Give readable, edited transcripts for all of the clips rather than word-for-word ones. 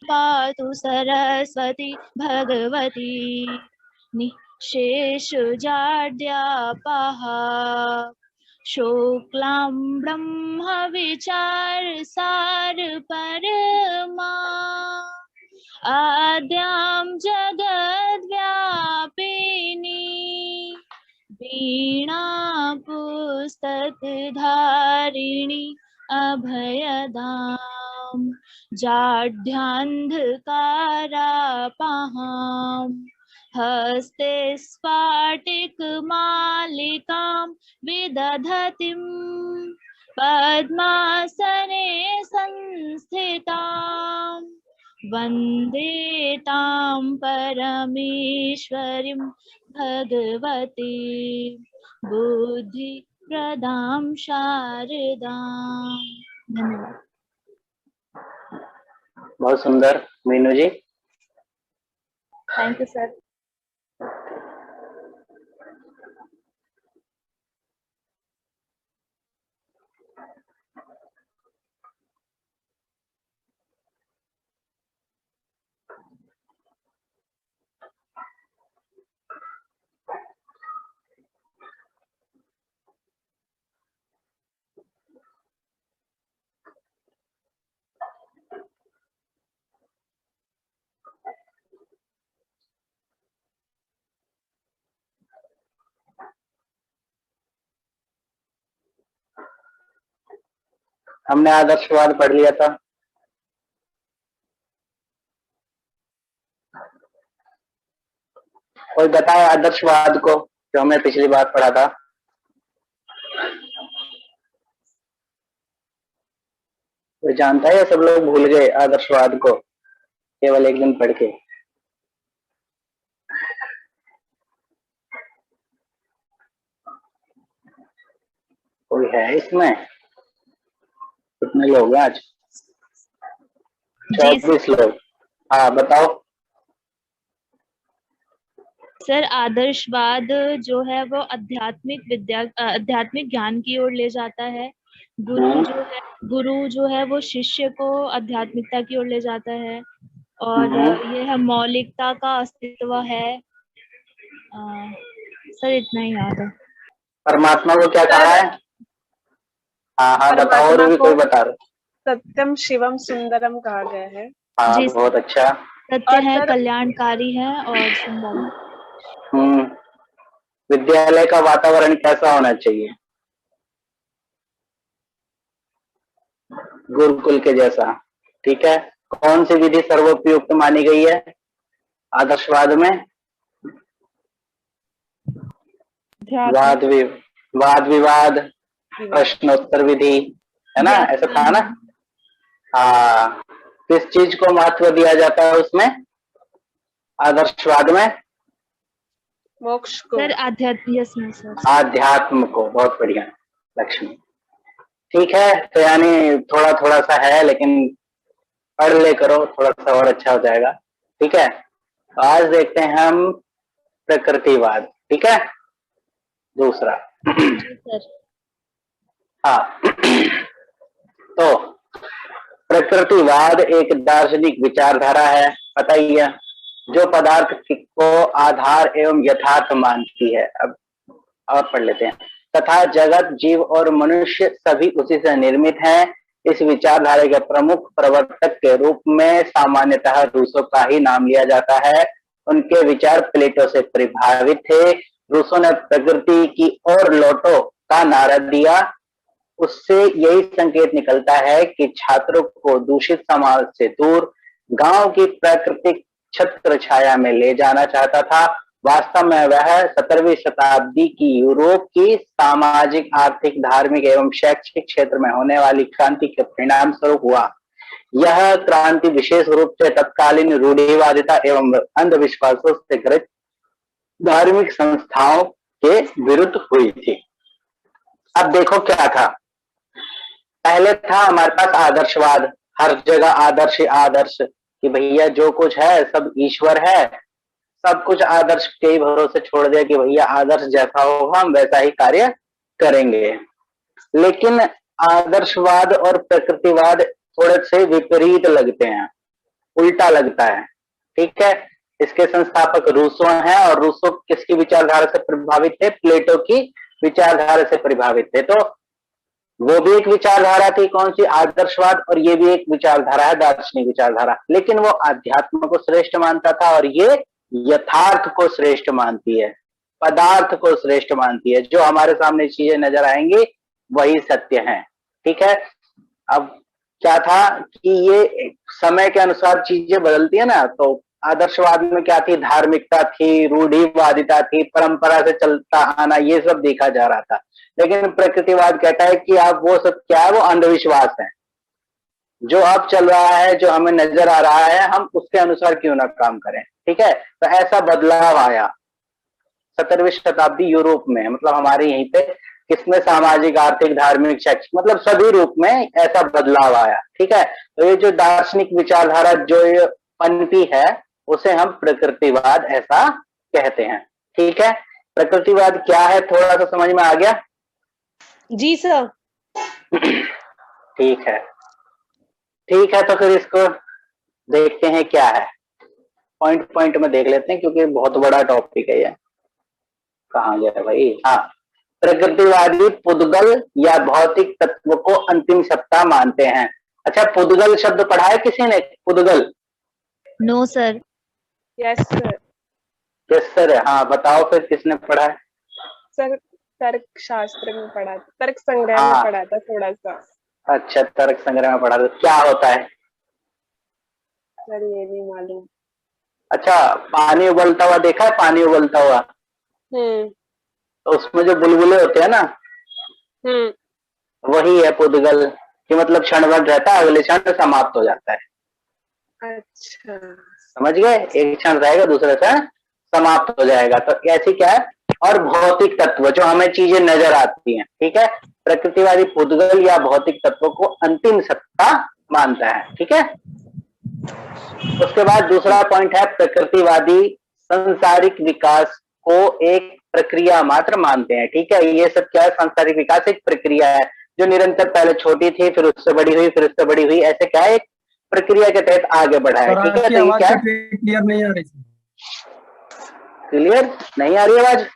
पातु सरस्वती भगवती निःशेषजाड्यापहा शुक्लां ब्रह्म विचार सार परमा आद्यां जगद्व्यापिनी वीणा पुस्तकधारिणी अभयदां जाड्यान्धकारापहां हस्ते स्फाटिकमालिकां विदधतीं पद्मासने संस्थितां वन्दे तां परमेश्वरीं भगवती बुद्धिप्रदां शारदां। धन्यवाद। बहुत सुंदर मीनू जी, थैंक यू सर। हमने आदर्शवाद पढ़ लिया था। कोई बताए आदर्शवाद को, जो हमने पिछली बार पढ़ा था। कोई जानता है या सब लोग भूल गए आदर्शवाद को केवल एक दिन पढ़ के? कोई है इसमें? कितने लोग हैं आज? 24 लोग। हाँ बताओ सर। आदर्शवाद जो है वो आध्यात्मिक ज्ञान की ओर ले जाता है। गुरु जो है वो शिष्य को आध्यात्मिकता की ओर ले जाता है और ये है मौलिकता का अस्तित्व है। सर इतना ही याद है। परमात्मा को क्या कहा है? हाँ बताओ, और भी कोई बता रहे? सत्यम शिवम सुंदरम कहा गया है। हाँ बहुत अच्छा। सत्य है, कल्याणकारी है और सुंदर। विद्यालय का वातावरण कैसा होना चाहिए? गुरुकुल के जैसा, ठीक है। कौन सी विधि सर्वोपयुक्त मानी गई है आदर्शवाद में? वाद विवाद, प्रश्नोत्तर विधि, है ना? ऐसा था ना? हाँ। किस चीज को महत्व दिया जाता है उसमें आदर्शवाद में? मोक्ष को। सर आध्यात्म को। बहुत बढ़िया लक्ष्मी। ठीक है, तो यानी थोड़ा थोड़ा सा है, लेकिन पढ़ ले करो, थोड़ा सा और अच्छा हो जाएगा। ठीक है, आज देखते हैं हम प्रकृतिवाद। ठीक है, दूसरा। हाँ तो प्रकृतिवाद एक दार्शनिक विचारधारा है, पता ही है, जो पदार्थ को आधार एवं यथार्थ मानती है। अब और पढ़ लेते हैं। तथा जगत, जीव और मनुष्य सभी उसी से निर्मित हैं। इस विचारधारा के प्रमुख प्रवर्तक के रूप में सामान्यतः रूसो का ही नाम लिया जाता है। उनके विचार प्लेटो से प्रभावित थे। रूसो ने प्रकृति की ओर लौटो का नारा दिया। उससे यही संकेत निकलता है कि छात्रों को दूषित समाज से दूर गांव की प्राकृतिक छत्र छाया में ले जाना चाहता था। वास्तव में वह 17वीं शताब्दी की यूरोप की सामाजिक, आर्थिक, धार्मिक एवं शैक्षिक क्षेत्र में होने वाली क्रांति के परिणाम स्वरूप हुआ। यह क्रांति विशेष रूप से तत्कालीन रूढ़िवादिता एवं अंधविश्वासों से ग्रस्त धार्मिक संस्थाओं के विरुद्ध हुई थी। अब देखो क्या था। पहले था हमारे पास आदर्शवाद, हर जगह आदर्श आदर्श, कि भैया जो कुछ है सब ईश्वर है, सब कुछ आदर्श के ही भरोसे छोड़ दिया कि भैया आदर्श जैसा होगा हम वैसा ही कार्य करेंगे। लेकिन आदर्शवाद और प्रकृतिवाद थोड़े से विपरीत लगते हैं, उल्टा लगता है। ठीक है, इसके संस्थापक रूसो हैं और रूसो किसकी विचारधारा से प्रभावित थे? प्लेटो की विचारधारा से प्रभावित थे। तो वो भी एक विचारधारा थी, कौन सी? आदर्शवाद, और ये भी एक विचारधारा है, दार्शनिक विचारधारा। लेकिन वो अध्यात्म को श्रेष्ठ मानता था और ये यथार्थ को श्रेष्ठ मानती है, पदार्थ को श्रेष्ठ मानती है। जो हमारे सामने चीजें नजर आएंगी वही सत्य है। ठीक है, अब क्या था कि ये समय के अनुसार चीजें बदलती है ना, तो आदर्शवाद में क्या थी? धार्मिकता थी, रूढ़िवादिता थी, परंपरा से चलता आना, ये सब देखा जा रहा था। लेकिन प्रकृतिवाद कहता है कि आप वो सब क्या है? वो अंधविश्वास है। जो अब चल रहा है, जो हमें नजर आ रहा है, हम उसके अनुसार क्यों ना काम करें। ठीक है, तो ऐसा बदलाव आया 17वीं शताब्दी यूरोप में, मतलब हमारे यहीं पे, किसमें? सामाजिक, आर्थिक, धार्मिक, शैक्षिक, मतलब सभी रूप में ऐसा बदलाव आया। ठीक है, तो ये जो दार्शनिक विचारधारा जो ये पनपी है, उसे हम प्रकृतिवाद ऐसा कहते हैं। ठीक है, प्रकृतिवाद क्या है, थोड़ा सा समझ में आ गया? जी सर। ठीक है, ठीक है, तो फिर इसको देखते हैं क्या है, पॉइंट पॉइंट में देख लेते हैं, क्योंकि बहुत बड़ा टॉपिक है ये। कहाँ गया भाई? हाँ, प्रकृतिवादी पुद्गल या भौतिक तत्व को अंतिम सत्ता मानते हैं। अच्छा, पुद्गल शब्द पढ़ा है किसी ने? पुद्गल? No sir. Yes sir. Yes sir. हाँ, बताओ फिर किसने पढ़ा है? सर तर्क शास्त्र में पढ़ा था, तर्क संग्रह में हाँ, पढ़ा था थोड़ा सा। अच्छा, तर्क संग्रह में पढ़ा था। क्या होता है? सर ये नहीं मालूम। अच्छा, पानी उबलता हुआ देखा है? पानी उबलता हुआ, तो उसमें जो बुलबुले होते हैं ना, वही है पुद्गल, कि मतलब क्षणभर रहता है, अगले क्षण समाप्त हो जाता है। अच्छा, समझ गए? एक क्षण रहेगा, दूसरा क्षण समाप्त हो जाएगा। तो ऐसी क्या है? और भौतिक तत्व, जो हमें चीजें नजर आती हैं। ठीक है, प्रकृतिवादी पुद्गल या भौतिक तत्व को अंतिम सत्ता मानता है। ठीक है, उसके बाद दूसरा पॉइंट है, प्रकृतिवादी सांसारिक विकास को एक प्रक्रिया मात्र मानते हैं। ठीक है, ये सब क्या है? सांसारिक विकास एक प्रक्रिया है जो निरंतर, पहले छोटी थी, फिर उससे बड़ी हुई, फिर उससे बड़ी हुई, ऐसे क्या है? एक प्रक्रिया के तहत आगे बढ़ा है। ठीक है, तो ये क्या है? क्लियर नहीं आ रही? क्लियर नहीं आ रही आवाज?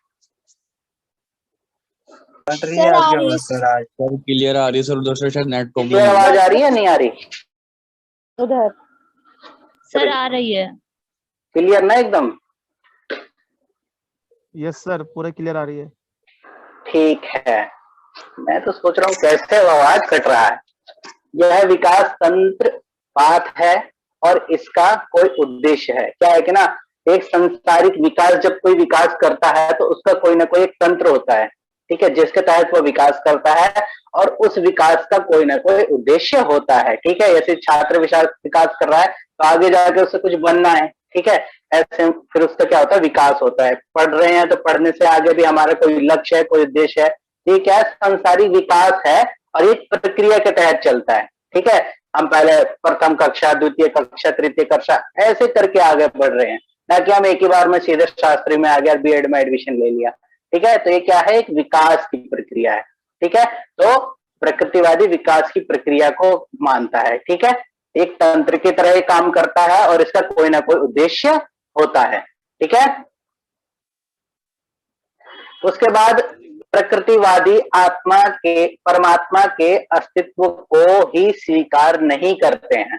सर आज क्लियर आ रही है सर, उधर से शायद नेट प्रॉब्लम क्लियर आवाज आ रही है, नहीं आ रही? उधर सर आ रही है। क्लियर ना एकदम? यस सर, पूरा क्लियर आ रही है। ठीक है, मैं तो सोच रहा हूँ कैसे आवाज कट रहा है। यह विकास तंत्र बात है और इसका कोई उद्देश्य है। क्या है कि ना, एक संसारिक विकास, जब कोई विकास करता है तो उसका कोई ना कोई एक तंत्र होता है। ठीक है, जिसके तहत वो विकास करता है और उस विकास का कोई ना कोई उद्देश्य होता है। ठीक है, जैसे छात्र विकास कर रहा है तो आगे जाके उससे कुछ बनना है। ठीक है, ऐसे फिर उसका क्या होता है? विकास होता है। पढ़ रहे हैं तो पढ़ने से आगे भी हमारा कोई लक्ष्य है, कोई उद्देश्य है। ये क्या है? संसारिक विकास है और एक प्रक्रिया के तहत चलता है। ठीक है, हम पहले प्रथम कक्षा, द्वितीय कक्षा, तृतीय कक्षा, ऐसे करके आगे बढ़ रहे हैं, ना कि हम एक ही बार में सीधे शास्त्री में आ गया, बीएड में एडमिशन ले लिया। ठीक है, तो ये क्या है? एक विकास की प्रक्रिया है। ठीक है, तो प्रकृतिवादी विकास की प्रक्रिया को मानता है। ठीक है, एक तंत्र की तरह काम करता है और इसका कोई ना कोई उद्देश्य होता है। ठीक है, उसके बाद प्रकृतिवादी आत्मा के, परमात्मा के अस्तित्व को ही स्वीकार नहीं करते हैं।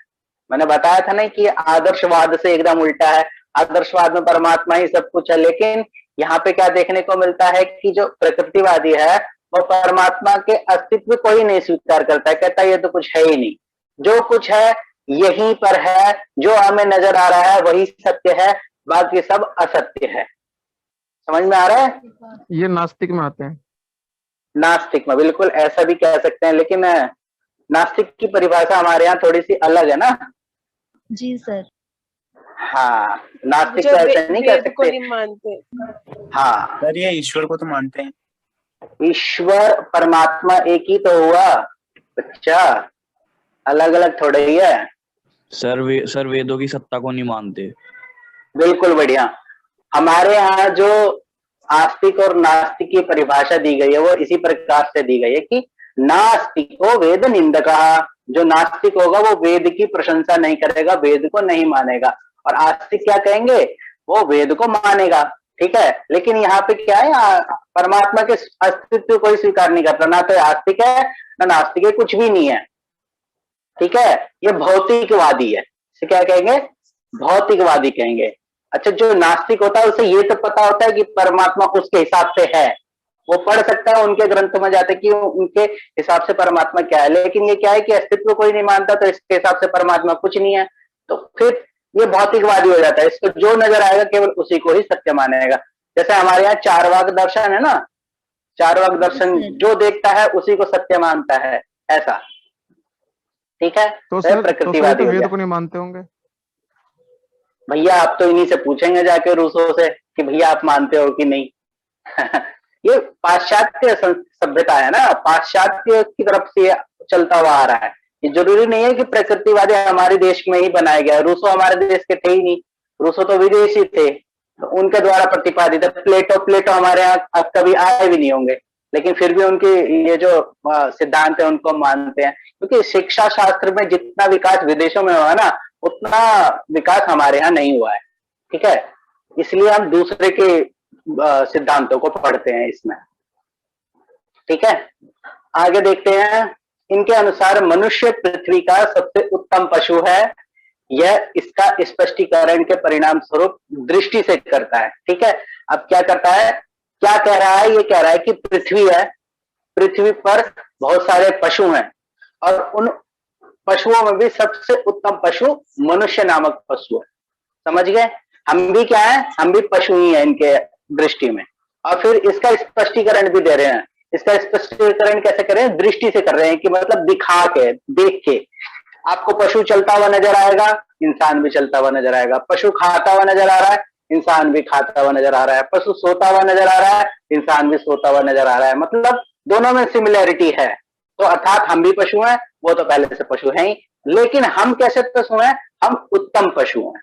मैंने बताया था ना कि आदर्शवाद से एकदम उल्टा है। आदर्शवाद में परमात्मा ही सब कुछ है, लेकिन यहाँ पे क्या देखने को मिलता है कि जो प्रकृतिवादी है वो परमात्मा के अस्तित्व को ही नहीं स्वीकार करता है। कहता है ये तो कुछ है ही नहीं, जो कुछ है यहीं पर है, जो हमें नजर आ रहा है वही सत्य है, बाकी सब असत्य है। समझ में आ रहा है? ये नास्तिक में आते हैं। नास्तिक में, बिल्कुल ऐसा भी कह सकते हैं, लेकिन नास्तिक की परिभाषा हमारे यहाँ थोड़ी सी अलग है ना। जी सर। हाँ, नास्तिक जो तो ऐसा नहीं कह वेद को सकते। नहीं मानते। हाँ, सर ये ईश्वर को तो मानते हैं। ईश्वर परमात्मा एक ही तो हुआ बच्चा, अलग अलग थोड़े ही है। सर वेदों की सत्ता को नहीं मानते। बिल्कुल बढ़िया। हमारे यहाँ जो आस्तिक और नास्तिक की परिभाषा दी गई है वो इसी प्रकार से दी गई है कि नास्तिको वेद निंदकः, जो नास्तिक होगा वो वेद की प्रशंसा नहीं करेगा, वेद को नहीं मानेगा। और आस्तिक क्या कहेंगे, वो वेद को मानेगा। ठीक है, लेकिन यहाँ पे क्या है, परमात्मा के अस्तित्व को ही स्वीकार नहीं करता, ना तो आस्तिक है ना नास्तिक है, कुछ भी नहीं है। ठीक है, ये भौतिकवादी है, इसे क्या कहेंगे, भौतिकवादी कहेंगे। अच्छा, जो नास्तिक होता है उसे ये तो पता होता है कि परमात्मा उसके हिसाब से है, वो पढ़ सकता है, उनके ग्रंथों में जाते कि उनके हिसाब से परमात्मा क्या है। लेकिन ये क्या है कि अस्तित्व कोई नहीं मानता, तो इसके हिसाब से परमात्मा कुछ नहीं है, तो फिर ये भौतिकवादी हो जाता है। इसको जो नजर आएगा केवल उसी को ही सत्य मानेगा। जैसे हमारे यहाँ चार वाक दर्शन है ना, चार वाक दर्शन जो देखता है उसी को सत्य मानता है, ऐसा। ठीक है, तो सर प्रकृतिवादी तो हो वेद गया। को नहीं मानते होंगे। भैया आप तो इन्हीं से पूछेंगे जाके रूसों से कि भैया आप मानते हो कि नहीं। ये पाश्चात्य सभ्यता है ना, पाश्चात्य की तरफ से चलता हुआ आ रहा है। ये जरूरी नहीं है कि प्रकृतिवादी हमारे देश में ही बनाया गया है, रूसो हमारे देश के थे ही नहीं, रूसो तो विदेशी थे, तो उनके द्वारा प्रतिपादित है। प्लेटो हमारे यहाँ कभी आए भी नहीं होंगे, लेकिन फिर भी उनके ये जो सिद्धांत है उनको मानते हैं, क्योंकि शिक्षा शास्त्र में जितना विकास विदेशों में हुआ है ना, उतना विकास हमारे यहाँ नहीं हुआ है। ठीक है, इसलिए हम दूसरे के सिद्धांतों को पढ़ते हैं इसमें। ठीक है, आगे देखते हैं। इनके अनुसार मनुष्य पृथ्वी का सबसे उत्तम पशु है, यह इसका स्पष्टीकरण के परिणाम स्वरूप दृष्टि से करता है। ठीक है, अब क्या करता है, क्या कह रहा है, ये कह रहा है कि पृथ्वी है, पृथ्वी पर बहुत सारे पशु हैं, और उन पशुओं में भी सबसे उत्तम पशु मनुष्य नामक पशु है। समझ गए, हम भी क्या है, हम भी पशु ही है इनके दृष्टि में। और फिर इसका स्पष्टीकरण भी दे रहे हैं। इसका स्पष्टीकरण कैसे करें, दृष्टि से कर रहे हैं, कि मतलब दिखा के, देख के। आपको पशु चलता हुआ नजर आएगा, इंसान भी चलता हुआ नजर आएगा। पशु खाता हुआ नजर आ रहा है, इंसान भी खाता हुआ नजर आ रहा है। पशु सोता हुआ नजर आ रहा है, इंसान भी सोता हुआ नजर आ रहा है। मतलब दोनों में सिमिलैरिटी है। तो अर्थात हम भी पशु हैं, वो तो पहले से पशु हैं ही, लेकिन हम कैसे पशु हैं, हम उत्तम पशु हैं।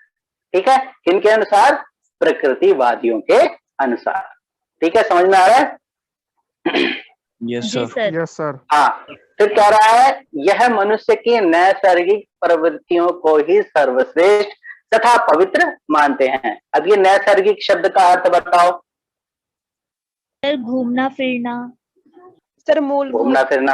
ठीक है, किनके अनुसार, प्रकृतिवादियों के अनुसार। ठीक है, समझ में आ रहा है। यस जी सर। सर। Yes sir. हाँ, फिर कह रहा है, यह मनुष्य की नैसर्गिक प्रवृत्तियों को ही सर्वश्रेष्ठ तथा पवित्र मानते हैं। अब ये नैसर्गिक शब्द का अर्थ बताओ। सर घूमना फिरना सर मूलभूत। घूमना फिरना,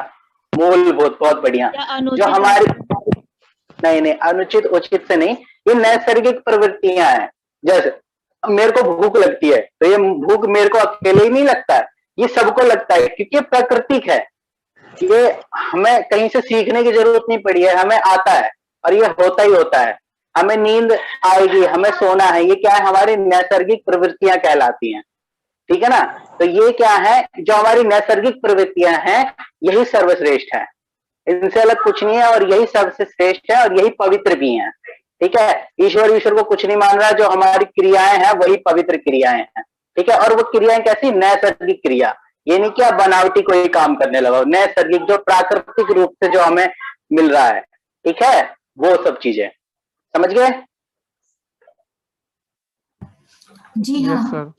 मूलभूत, बहुत बढ़िया। या जो अनुचित हमारी, आचरण। नहीं, अनुचित उचित से नहीं, ये नैसर्गिक प्रवृत्तियां हैं। जैसे मेरे को भूख लगती है, तो ये भूख मेरे को अकेले ही नहीं लगता है, ये सबको लगता है, क्योंकि प्राकृतिक है। ये हमें कहीं से सीखने की जरूरत नहीं पड़ी है, हमें आता है और ये होता ही होता है। हमें नींद आएगी, हमें सोना है, ये क्या है, हमारी नैसर्गिक प्रवृत्तियां कहलाती हैं। ठीक है ना, तो ये क्या है, जो हमारी नैसर्गिक प्रवृत्तियां हैं, यही सर्वश्रेष्ठ है, इनसे अलग कुछ नहीं है, और यही सबसे श्रेष्ठ है, और यही पवित्र भी है। ठीक है, ईश्वर को कुछ नहीं मान रहा, जो हमारी क्रियाएं हैं वही पवित्र क्रियाएं हैं। ठीक है, और वो क्रियाएं कैसी, नैसर्गिक क्रिया, ये नहीं कि आप बनावटी कोई काम करने लगाओ, नैसर्गिक जो प्राकृतिक रूप से जो हमें मिल रहा है। ठीक है, वो सब चीजें, समझ गए। जी हाँ। Yes sir.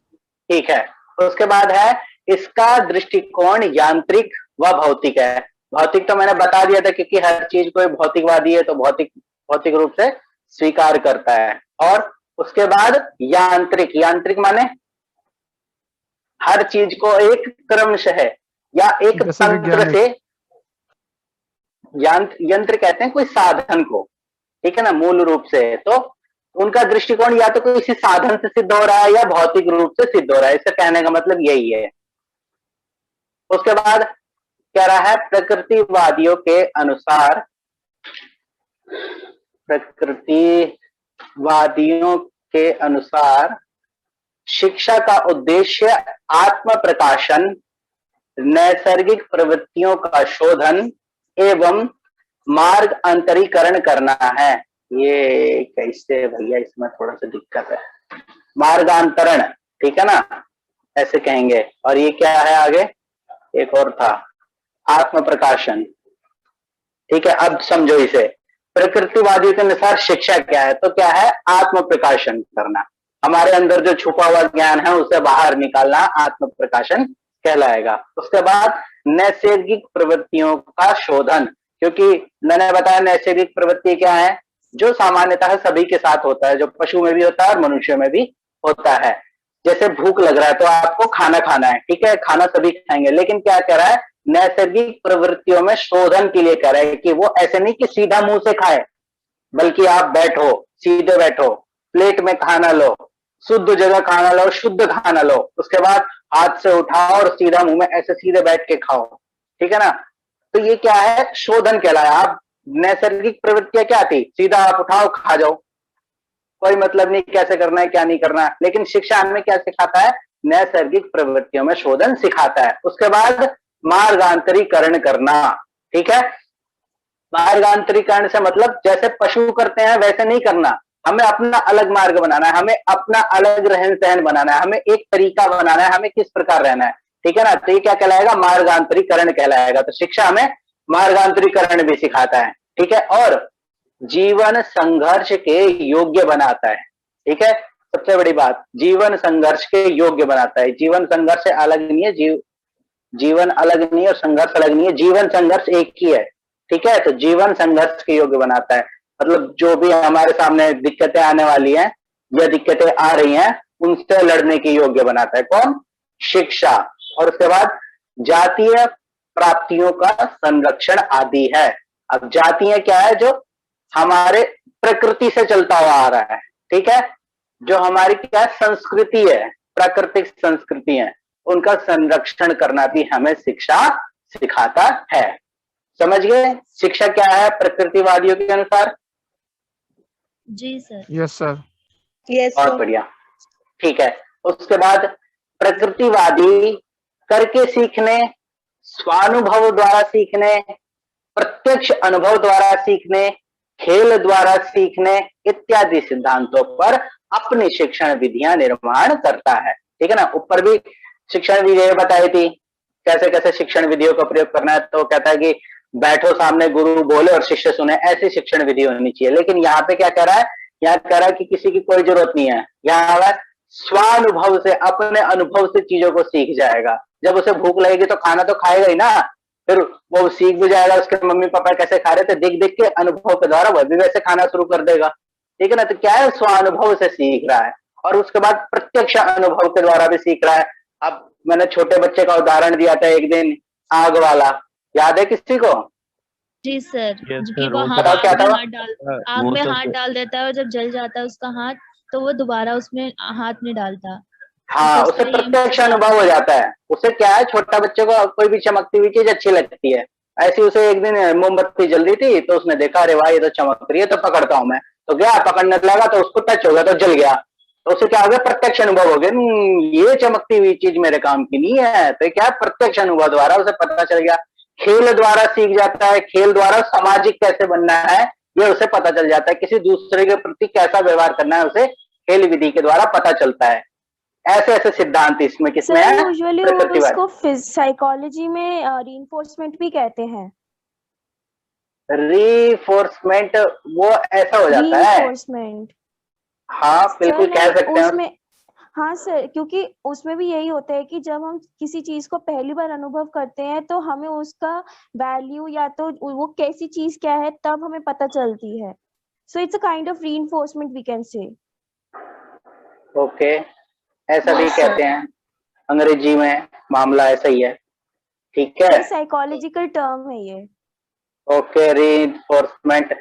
ठीक है, उसके बाद है, इसका दृष्टिकोण यांत्रिक व भौतिक है। भौतिक तो मैंने बता दिया था, क्योंकि हर चीज कोई भौतिकवादी है तो भौतिक रूप से स्वीकार करता है। और उसके बाद यांत्रिक माने हर चीज को एक क्रमशः या एक तंत्र से, यंत्र कहते हैं कोई साधन को। ठीक है ना, मूल रूप से तो उनका दृष्टिकोण या तो किसी साधन से सिद्ध हो रहा है या भौतिक रूप से सिद्ध हो रहा है, इसका कहने का मतलब यही है। उसके बाद कह रहा है, प्रकृतिवादियों के अनुसार शिक्षा का उद्देश्य आत्म प्रकाशन, नैसर्गिक प्रवृत्तियों का शोधन एवं मार्ग अंतरीकरण करना है। ये कैसे भैया, इसमें थोड़ा सा दिक्कत है, मार्गांतरण। ठीक है ना, ऐसे कहेंगे। और ये क्या है आगे, एक और था, आत्म प्रकाशन। ठीक है, अब समझो इसे। प्रकृतिवादियों के अनुसार शिक्षा क्या है, तो क्या है, आत्म प्रकाशन करना, हमारे अंदर जो छुपा हुआ ज्ञान है उसे बाहर निकालना, आत्म प्रकाशन कहलाएगा। उसके बाद नैसर्गिक प्रवृत्तियों का शोधन, क्योंकि मैंने बताया नैसर्गिक प्रवृत्ति क्या है, जो सामान्यतः सभी के साथ होता है, जो पशु में भी होता है और मनुष्य में भी होता है। जैसे भूख लग रहा है तो आपको खाना खाना है, ठीक है, खाना सभी खाएंगे, लेकिन क्या कह रहा है, नैसर्गिक प्रवृत्तियों में शोधन के लिए कह रहा है कि वो ऐसे नहीं कि सीधा मुंह से खाए, बल्कि आप बैठो, सीधे बैठो, प्लेट में खाना लो, शुद्ध जगह खाना लो, शुद्ध खाना लो, उसके बाद हाथ से उठाओ और सीधा मुंह में ऐसे सीधे बैठ के खाओ, ठीक है ना। तो ये क्या है, शोधन कहलाया। आप नैसर्गिक प्रवृत्तियां क्या थी, सीधा आप उठाओ खा जाओ, कोई मतलब नहीं कैसे करना है क्या नहीं करना है। लेकिन शिक्षा हमें क्या सिखाता है, नैसर्गिक प्रवृत्तियों में शोधन सिखाता है। उसके बाद मार्गांतरीकरण करना, ठीक है। मार्गांतरीकरण से मतलब जैसे पशु करते हैं वैसे नहीं करना, हमें अपना अलग मार्ग बनाना है, हमें अपना अलग रहन सहन बनाना है, हमें एक तरीका बनाना है, हमें किस प्रकार रहना है, ठीक है ना। तो ये क्या कहलाएगा, मार्गांतरीकरण कहलाएगा। तो शिक्षा हमें मार्गांतरीकरण भी सिखाता है, ठीक है, और जीवन संघर्ष के योग्य बनाता है, ठीक है। सबसे बड़ी बात, जीवन संघर्ष के योग्य बनाता है। जीवन संघर्ष से अलग नहीं है, जीवन अलग नहीं है और संघर्ष अलग नहीं है, जीवन संघर्ष एक ही है, ठीक है। तो जीवन संघर्ष के योग्य बनाता है, मतलब जो भी हमारे सामने दिक्कतें आने वाली हैं या दिक्कतें आ रही हैं उनसे लड़ने के योग्य बनाता है। कौन, शिक्षा। और उसके बाद जातीय प्राप्तियों का संरक्षण आदि है। अब जातीय क्या है, जो हमारे प्रकृति से चलता हुआ आ रहा है, ठीक है, जो हमारी क्या संस्कृति है, प्राकृतिक संस्कृति है, उनका संरक्षण करना भी हमें शिक्षा सिखाता है। समझ गए शिक्षा क्या है प्रकृतिवादियों के अनुसार? जी सर। Yes sir. यस बहुत बढ़िया, ठीक है। उसके बाद प्रकृतिवादी करके सीखने, स्वानुभव द्वारा सीखने, प्रत्यक्ष अनुभव द्वारा सीखने, खेल द्वारा सीखने इत्यादि सिद्धांतों पर अपनी शिक्षण विधियां निर्माण करता है, ठीक है ना। ऊपर भी शिक्षण विधियां बताई थी कैसे कैसे शिक्षण विधियों का प्रयोग करना है। तो कहता है कि बैठो सामने गुरु बोले और शिष्य सुने, ऐसी शिक्षण विधि होनी चाहिए। लेकिन यहाँ पे क्या कह रहा है, यहाँ कह रहा है कि किसी की कोई जरूरत नहीं है, यहाँ स्वानुभव से, अपने अनुभव से चीजों को सीख जाएगा। जब उसे भूख लगेगी तो खाना तो खाएगा ही ना, फिर वो सीख भी जाएगा उसके मम्मी पापा कैसे खा रहे थे, देख देख के अनुभव के द्वारा वह भी वैसे खाना शुरू कर देगा, ठीक है ना। तो क्या है, स्वानुभव से सीख रहा है। और उसके बाद प्रत्यक्ष अनुभव के द्वारा भी सीख रहा है। अब मैंने छोटे बच्चे का उदाहरण दिया था एक दिन, आग वाला, याद है किसी को? जी सर। Yes, कि sir, वो वो आग बताओ क्या में था? हाथ डाल आग में हाथ डाल देता है और जब जल जाता है उसका हाथ, तो वो दोबारा उसमें हाथ नहीं डालता। हाँ, तो उसे उसका ये प्रत्यक्ष मतलब अनुभव हो जाता है। उसे क्या है, छोटा बच्चे को कोई भी चमकती हुई चीज अच्छी लगती है। ऐसी उसे एक दिन मोमबत्ती जल रही थी तो उसने देखा, अरे वाह ये तो चमक रही है, तो पकड़ता हूं मैं, तो गया पकड़ने लगा तो उसको टच हो गया तो जल गया। तो उसे क्या हो गया, प्रत्यक्ष अनुभव हो गया, ये चमकती हुई चीज मेरे काम की नहीं है। तो क्या है, प्रत्यक्ष अनुभव द्वारा उसे पता चल गया। खेल द्वारा सीख जाता है, खेल द्वारा सामाजिक कैसे बनना है ये उसे पता चल जाता है, किसी दूसरे के प्रति कैसा व्यवहार करना है उसे खेल विधि के द्वारा पता चलता है। ऐसे ऐसे सिद्धांत इसमें किसमें सर है, यूजुअली प्रकृतिवाद। उसको साइकोलॉजी में रीइंफोर्समेंट भी कहते हैं। रीफोर्समेंट वो ऐसा हो जाता है, रीइंफोर्समेंट हाँ बिल्कुल सर, कह नहीं सकते हैं। उसमें, हाँ सर, क्योंकि उसमें भी यही होता है कि जब हम किसी चीज को पहली बार अनुभव करते हैं तो हमें उसका वैल्यू या तो वो कैसी चीज क्या है तब हमें पता चलती है। So it's a kind of reinforcement we can say. Okay, ऐसा भी यस कहते सर। हैं, अंग्रेजी में मामला ऐसा ही है, ठीक है। सर साइकोलॉजिकल टर्म है ये। ओके, रीइंफोर्समेंट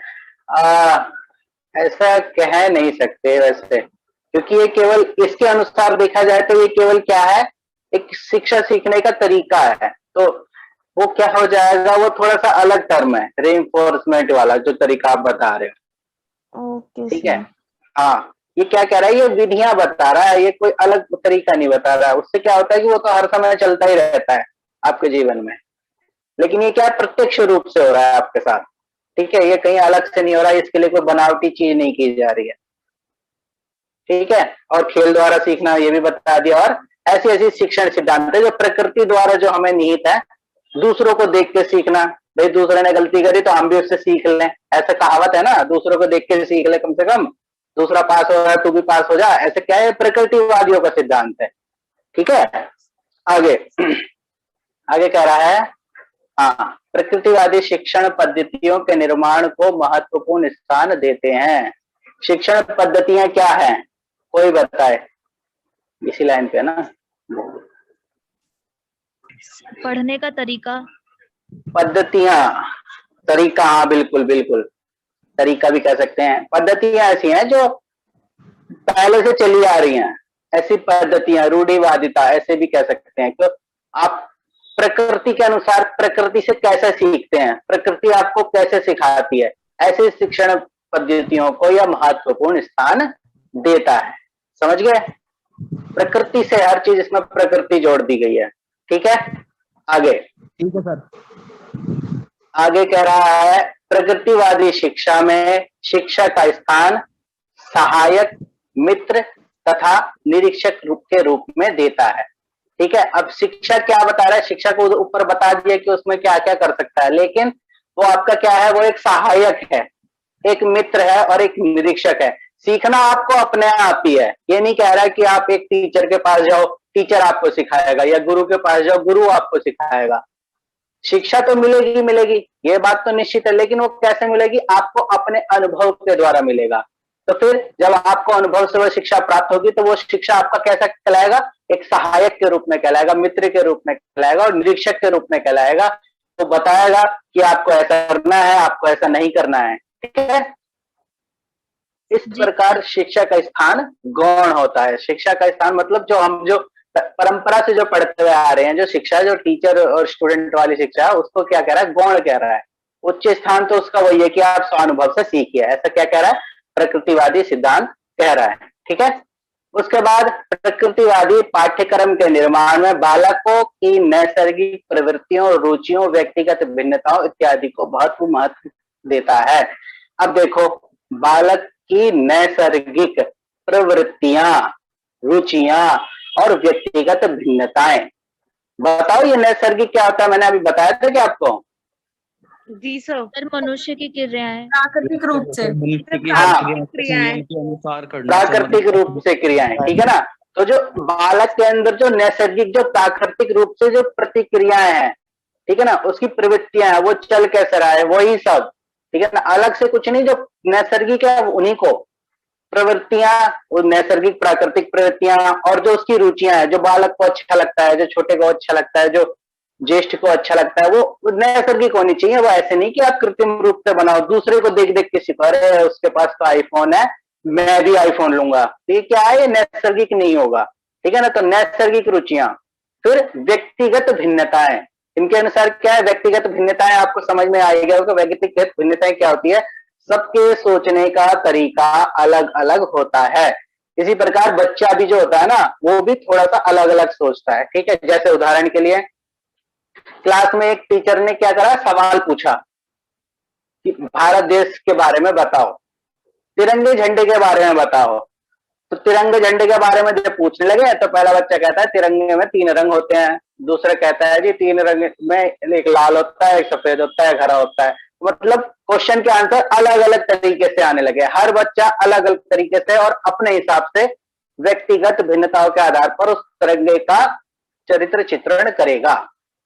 ऐसा कह नहीं सकते वैसे, क्योंकि ये केवल इसके अनुसार देखा जाए तो ये केवल क्या है, एक शिक्षा सीखने का तरीका है। तो वो क्या हो जाएगा, वो थोड़ा सा अलग टर्म है रीइंफोर्समेंट वाला जो तरीका आप बता रहे हो, ओके ठीक है। सर। हाँ, ये क्या कह रहा है, ये विधियां बता रहा है, ये कोई अलग तरीका नहीं बता रहा है। उससे क्या होता है कि वो तो हर समय चलता ही रहता है आपके जीवन में, लेकिन ये क्या है, प्रत्यक्ष रूप से हो रहा है आपके साथ, ठीक है। ये कहीं अलग से नहीं हो रहा है, इसके लिए कोई बनावटी चीज नहीं की जा रही है, ठीक है। और खेल द्वारा सीखना ये भी बता दिया। और ऐसी ऐसी शिक्षण सिद्धांत है जो प्रकृति द्वारा जो हमें निहित है, दूसरों को देख के सीखना, भाई दूसरे ने गलती करी तो हम भी उससे सीख लें, ऐसा कहावत है ना, दूसरों को देख के सीख ले, कम से कम दूसरा पास हो रहा है तू भी पास हो जा, ऐसे क्या है, प्रकृतिवादियों का सिद्धांत है, ठीक है। आगे आगे कह रहा है, हाँ, प्रकृतिवादी शिक्षण पद्धतियों के निर्माण को महत्वपूर्ण स्थान देते हैं। शिक्षण पद्धतियां क्या हैं, कोई बताए? इसी लाइन पे ना, पढ़ने का तरीका, पद्धतियां, तरीका, हाँ बिल्कुल बिल्कुल, तरीका भी कह सकते हैं। पद्धतियां ऐसी हैं जो पहले से चली आ रही हैं, ऐसी पद्धतियां, रूढ़िवादिता ऐसे भी कह सकते हैं। तो आप प्रकृति के अनुसार प्रकृति से कैसे सीखते हैं, प्रकृति आपको कैसे सिखाती है, ऐसे शिक्षण पद्धतियों को यह महत्वपूर्ण स्थान देता है। समझ गए? प्रकृति से हर चीज, इसमें प्रकृति जोड़ दी गई है। ठीक है, आगे ठीक है सर। आगे कह रहा है, प्रकृतिवादी शिक्षा में शिक्षा का स्थान सहायक, मित्र तथा निरीक्षक के रूप में देता है। ठीक है, अब शिक्षा क्या बता रहा है, शिक्षा को ऊपर बता दिया कि उसमें क्या क्या कर सकता है, लेकिन वो आपका क्या है, वो एक सहायक है, एक मित्र है और एक निरीक्षक है। सीखना आपको अपने आप ही है, ये नहीं कह रहा कि आप एक टीचर के पास जाओ, टीचर आपको सिखाएगा, या गुरु के पास जाओ, गुरु आपको सिखाएगा। शिक्षा तो मिलेगी मिलेगी, ये बात तो निश्चित है, लेकिन वो कैसे मिलेगी, आपको अपने अनुभव के द्वारा मिलेगा। तो फिर जब आपको अनुभव से वो शिक्षा प्राप्त होगी तो वो शिक्षा आपका कैसा कहलाएगा, एक सहायक के रूप में कहलाएगा, मित्र के रूप में कहलाएगा और निरीक्षक के रूप में कहलाएगा। तो बताएगा कि आपको ऐसा करना है, आपको ऐसा नहीं करना है। ठीक है, इस प्रकार शिक्षा का स्थान गौण होता है। शिक्षा का स्थान मतलब जो हम जो परंपरा से जो पढ़ते हुए आ रहे हैं, जो शिक्षा, जो टीचर और स्टूडेंट वाली शिक्षा है, उसको क्या कह रहा है, गौण कह रहा है। उच्च स्थान तो उसका वही है कि आप स्वानुभव से सीखिए, ऐसा क्या कह रहा है, प्रकृतिवादी सिद्धांत कह रहा है। ठीक है, उसके बाद प्रकृतिवादी पाठ्यक्रम के निर्माण में बालकों की नैसर्गिक प्रवृत्तियों, रुचियों, व्यक्तिगत भिन्नताओं इत्यादि को बहुत महत्व देता है। अब देखो, बालक की नैसर्गिक प्रवृत्तियां, रुचियां और व्यक्तिगत भिन्नताएं, बताओ ये नैसर्गिक क्या होता है? मैंने अभी बताया था कि आपको, जी सर, मनुष्य की क्रियाएं, प्राकृतिक रूप से मनुष्य की हाँ, हर क्रिया के अनुसार करना, प्राकृतिक रूप से क्रियाएं। ठीक है ना, तो जो बालक के अंदर जो नैसर्गिक, जो प्राकृतिक रूप से जो प्रतिक्रियाएं हैं, ठीक है ना, उसकी प्रवृत्तियां हैं, वो चल कैसे रहा है, वही सब। ठीक है ना, अलग से कुछ नहीं, जो नैसर्गिक है उन्हीं को प्रवृत्तियां, वो नैसर्गिक प्राकृतिक प्रवृत्तियां, और जो उसकी रुचियां हैं, जो बालक को अच्छा लगता है, जो छोटे को अच्छा लगता है, जो ज्येष्ठ को अच्छा लगता है, वो नैसर्गिक होनी चाहिए। वो ऐसे नहीं कि आप कृत्रिम रूप से बनाओ, दूसरे को देख देख के सीखो, अरे उसके पास तो आईफोन है, मैं भी आईफोन लूंगा, तो ये क्या है, ये नैसर्गिक नहीं होगा। ठीक है ना, तो नैसर्गिक रुचियां। फिर व्यक्तिगत भिन्नताएं, इनके अनुसार क्या है, व्यक्तिगत भिन्नताएं आपको समझ में आएगा कि व्यक्तिगत भिन्नताएं क्या होती है, सबके सोचने का तरीका अलग अलग होता है। इसी प्रकार बच्चा भी जो होता है ना, वो भी थोड़ा सा अलग अलग सोचता है। ठीक है, जैसे उदाहरण के लिए क्लास में एक टीचर ने क्या करा, सवाल पूछा कि भारत देश के बारे में बताओ, तिरंगे झंडे के बारे में बताओ। तो तिरंगे झंडे के बारे में जब पूछने लगे तो पहला बच्चा कहता है तिरंगे में 3 रंग होते हैं, दूसरा कहता है जी 3 रंग में एक लाल होता है, एक सफेद होता है, एक हरा होता है। मतलब क्वेश्चन के आंसर अलग अलग तरीके से आने लगे, हर बच्चा अलग अलग तरीके से और अपने हिसाब से व्यक्तिगत भिन्नताओं के आधार पर उस तिरंगे का चरित्र चित्रण करेगा।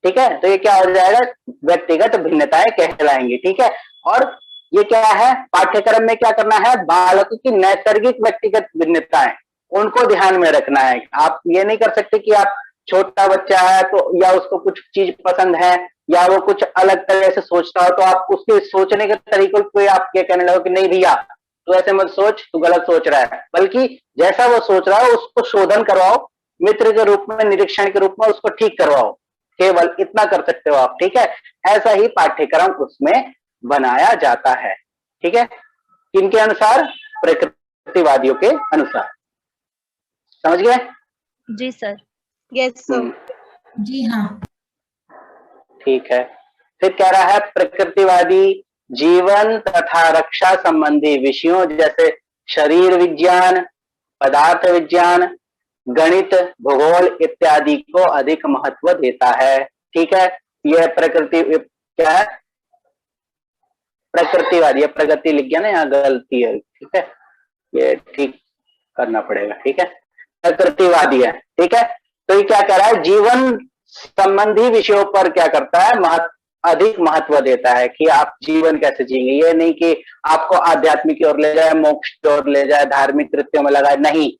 ठीक है, तो ये क्या हो जाएगा, व्यक्तिगत भिन्नताएं कहलाएंगी। ठीक है, और ये क्या है, पाठ्यक्रम में क्या करना है, बालकों की नैसर्गिक व्यक्तिगत भिन्नताएं, उनको ध्यान में रखना है। आप ये नहीं कर सकते कि आप छोटा बच्चा है तो, या उसको कुछ चीज पसंद है, या वो कुछ अलग तरह से सोचता हो, तो आप उसके सोचने के तरीकों पे आप क्या कहने लगो कि नहीं भैया तू ऐसे मत सोच, तू गलत सोच रहा है। बल्कि जैसा वो सोच रहा है उसको शोधन करवाओ, मित्र के रूप में, निरीक्षण के रूप में उसको ठीक करवाओ, केवल इतना कर सकते हो आप। ठीक है, ऐसा ही पाठ्यक्रम उसमें बनाया जाता है। ठीक है, किनके अनुसार, प्रकृतिवादियों के अनुसार। समझ गए? जी सर। Yes sir. जी हाँ। ठीक है, फिर कह रहा है प्रकृतिवादी जीवन तथा रक्षा संबंधी विषयों जैसे शरीर विज्ञान, पदार्थ विज्ञान, गणित, भूगोल इत्यादि को अधिक महत्व देता है। ठीक है, यह प्रकृति क्या है, प्रकृतिवादी, प्रगति लिख गया ना, यहाँ गलती है। ठीक है, ये ठीक करना पड़ेगा। ठीक है, प्रकृतिवादी है। ठीक है, तो ये क्या कह रहा है, जीवन संबंधी विषयों पर क्या करता है, अधिक महत्व देता है कि आप जीवन कैसे जिएंगे। ये नहीं कि आपको आध्यात्मिक की ओर ले जाए, मोक्ष की ओर ले जाए, धार्मिक कृत्यों में लगाए, नहीं,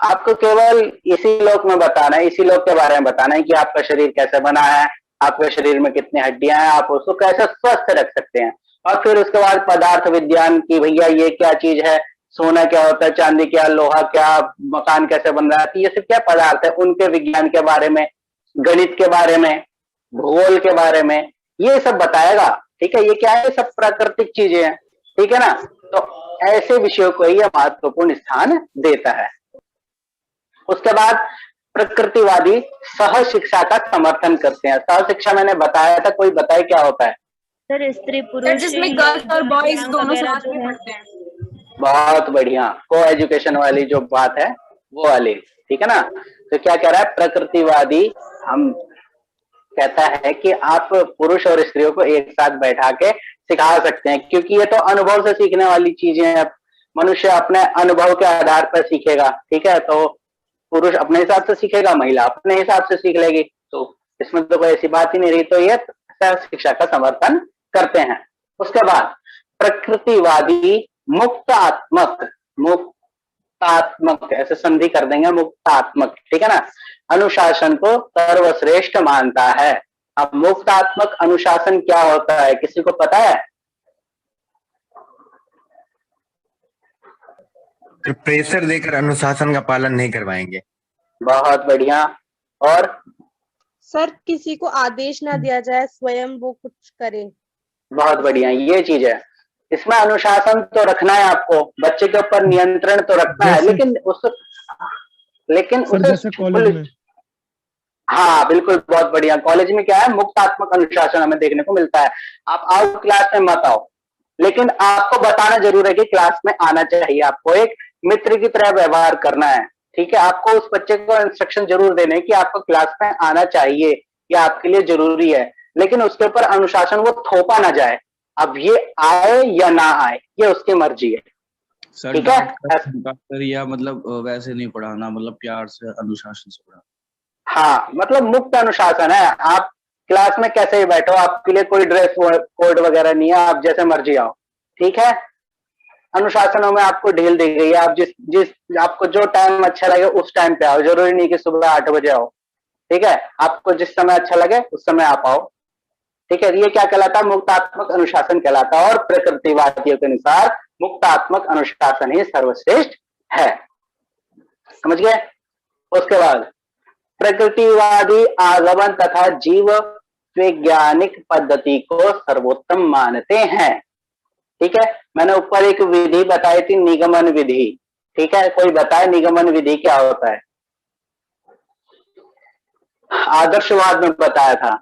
आपको केवल इसी लोक में बताना है, इसी लोक के बारे में बताना है कि आपका शरीर कैसे बना है, आपके शरीर में कितनी हड्डियां हैं, आप उसको कैसे स्वस्थ रख सकते हैं। और फिर उसके बाद पदार्थ विज्ञान की, भैया ये क्या चीज है, सोना क्या होता है, चांदी क्या, लोहा क्या, मकान कैसे बन रहा है, ये सब क्या पदार्थ है, उनके विज्ञान के बारे में, गणित के बारे में, भूगोल के बारे में, ये सब बताएगा। ठीक है, ये क्या है, सब प्राकृतिक चीजें हैं। ठीक है ना, तो ऐसे विषयों को ही महत्वपूर्ण स्थान देता है। उसके बाद प्रकृतिवादी सह शिक्षा का समर्थन करते हैं। सह शिक्षा मैंने बताया था, कोई बताए क्या होता है? सर स्त्री सर पुरुष जिसमें गर्ल्स और बॉयज दोनों वगैरह साथ जो में है। पढ़ते हैं। बहुत बढ़िया, को एजुकेशन वाली जो बात है वो वाली, ठीक है ना। तो क्या कह रहा है प्रकृतिवादी, हम कहता है कि आप पुरुष और स्त्रियों को एक साथ बैठा के सिखा सकते हैं, क्योंकि ये तो अनुभव से सीखने वाली चीजें हैं। मनुष्य अपने अनुभव के आधार पर सीखेगा। ठीक है, तो पुरुष अपने हिसाब से सीखेगा, महिला अपने हिसाब से सीख लेगी, तो इसमें तो कोई ऐसी बात ही नहीं रही। तो ये सह शिक्षा का समर्थन करते हैं। उसके बाद प्रकृतिवादी मुक्तात्मक, मुक्तात्मक ऐसे संधि कर देंगे, मुक्तात्मक, ठीक है ना, अनुशासन को सर्वश्रेष्ठ मानता है। अब मुक्तात्मक अनुशासन क्या होता है, किसी को पता है? प्रेशर देकर अनुशासन का पालन नहीं करवाएंगे। बहुत बढ़िया। और सर किसी को आदेश ना दिया जाए, स्वयं वो कुछ करे। बहुत बढ़िया, ये चीज है। इसमें अनुशासन तो रखना है आपको, बच्चे के ऊपर नियंत्रण तो रखना है, लेकिन सर जैसे कॉलेज में, हाँ बिल्कुल, बहुत बढ़िया। कॉलेज में क्या है, मुक्तात्मक अनुशासन हमें देखने को मिलता है। आप आओ क्लास में मत आओ, लेकिन आपको बताना जरूर है कि क्लास में आना चाहिए। आपको एक मित्र की तरह व्यवहार करना है। ठीक है, आपको उस बच्चे को इंस्ट्रक्शन जरूर देने कि आपको क्लास में आना चाहिए, ये आपके लिए जरूरी है, लेकिन उसके ऊपर अनुशासन वो थोपा ना जाए। अब ये आए या ना आए, ये उसकी मर्जी है। सर ठीक है, डांट कर या मतलब वैसे नहीं पढ़ाना, मतलब प्यार से अनुशासन से पढ़ाना। हाँ, मतलब मुक्त अनुशासन है। आप क्लास में कैसे ही बैठो, आपके लिए कोई ड्रेस कोड वगैरह नहीं है, आप जैसे मर्जी आओ। ठीक है, अनुशासनों में आपको ढील दी गई है। आप जिस आपको जो टाइम अच्छा लगे उस टाइम पे आओ, जरूरी नहीं कि सुबह 8 बजे आओ। ठीक है, आपको जिस समय अच्छा लगे उस समय आप आओ। ठीक है, ये क्या कहलाता है, मुक्तात्मक अनुशासन कहलाता है। और प्रकृतिवादियों के अनुसार मुक्तात्मक अनुशासन ही सर्वश्रेष्ठ है। समझ गए? उसके बाद प्रकृतिवादी आगमन तथा जीव वैज्ञानिक पद्धति को सर्वोत्तम मानते हैं। ठीक है, मैंने ऊपर एक विधि बताई थी, निगमन विधि। ठीक है, कोई बताए निगमन विधि क्या होता है? आदर्शवाद में बताया था।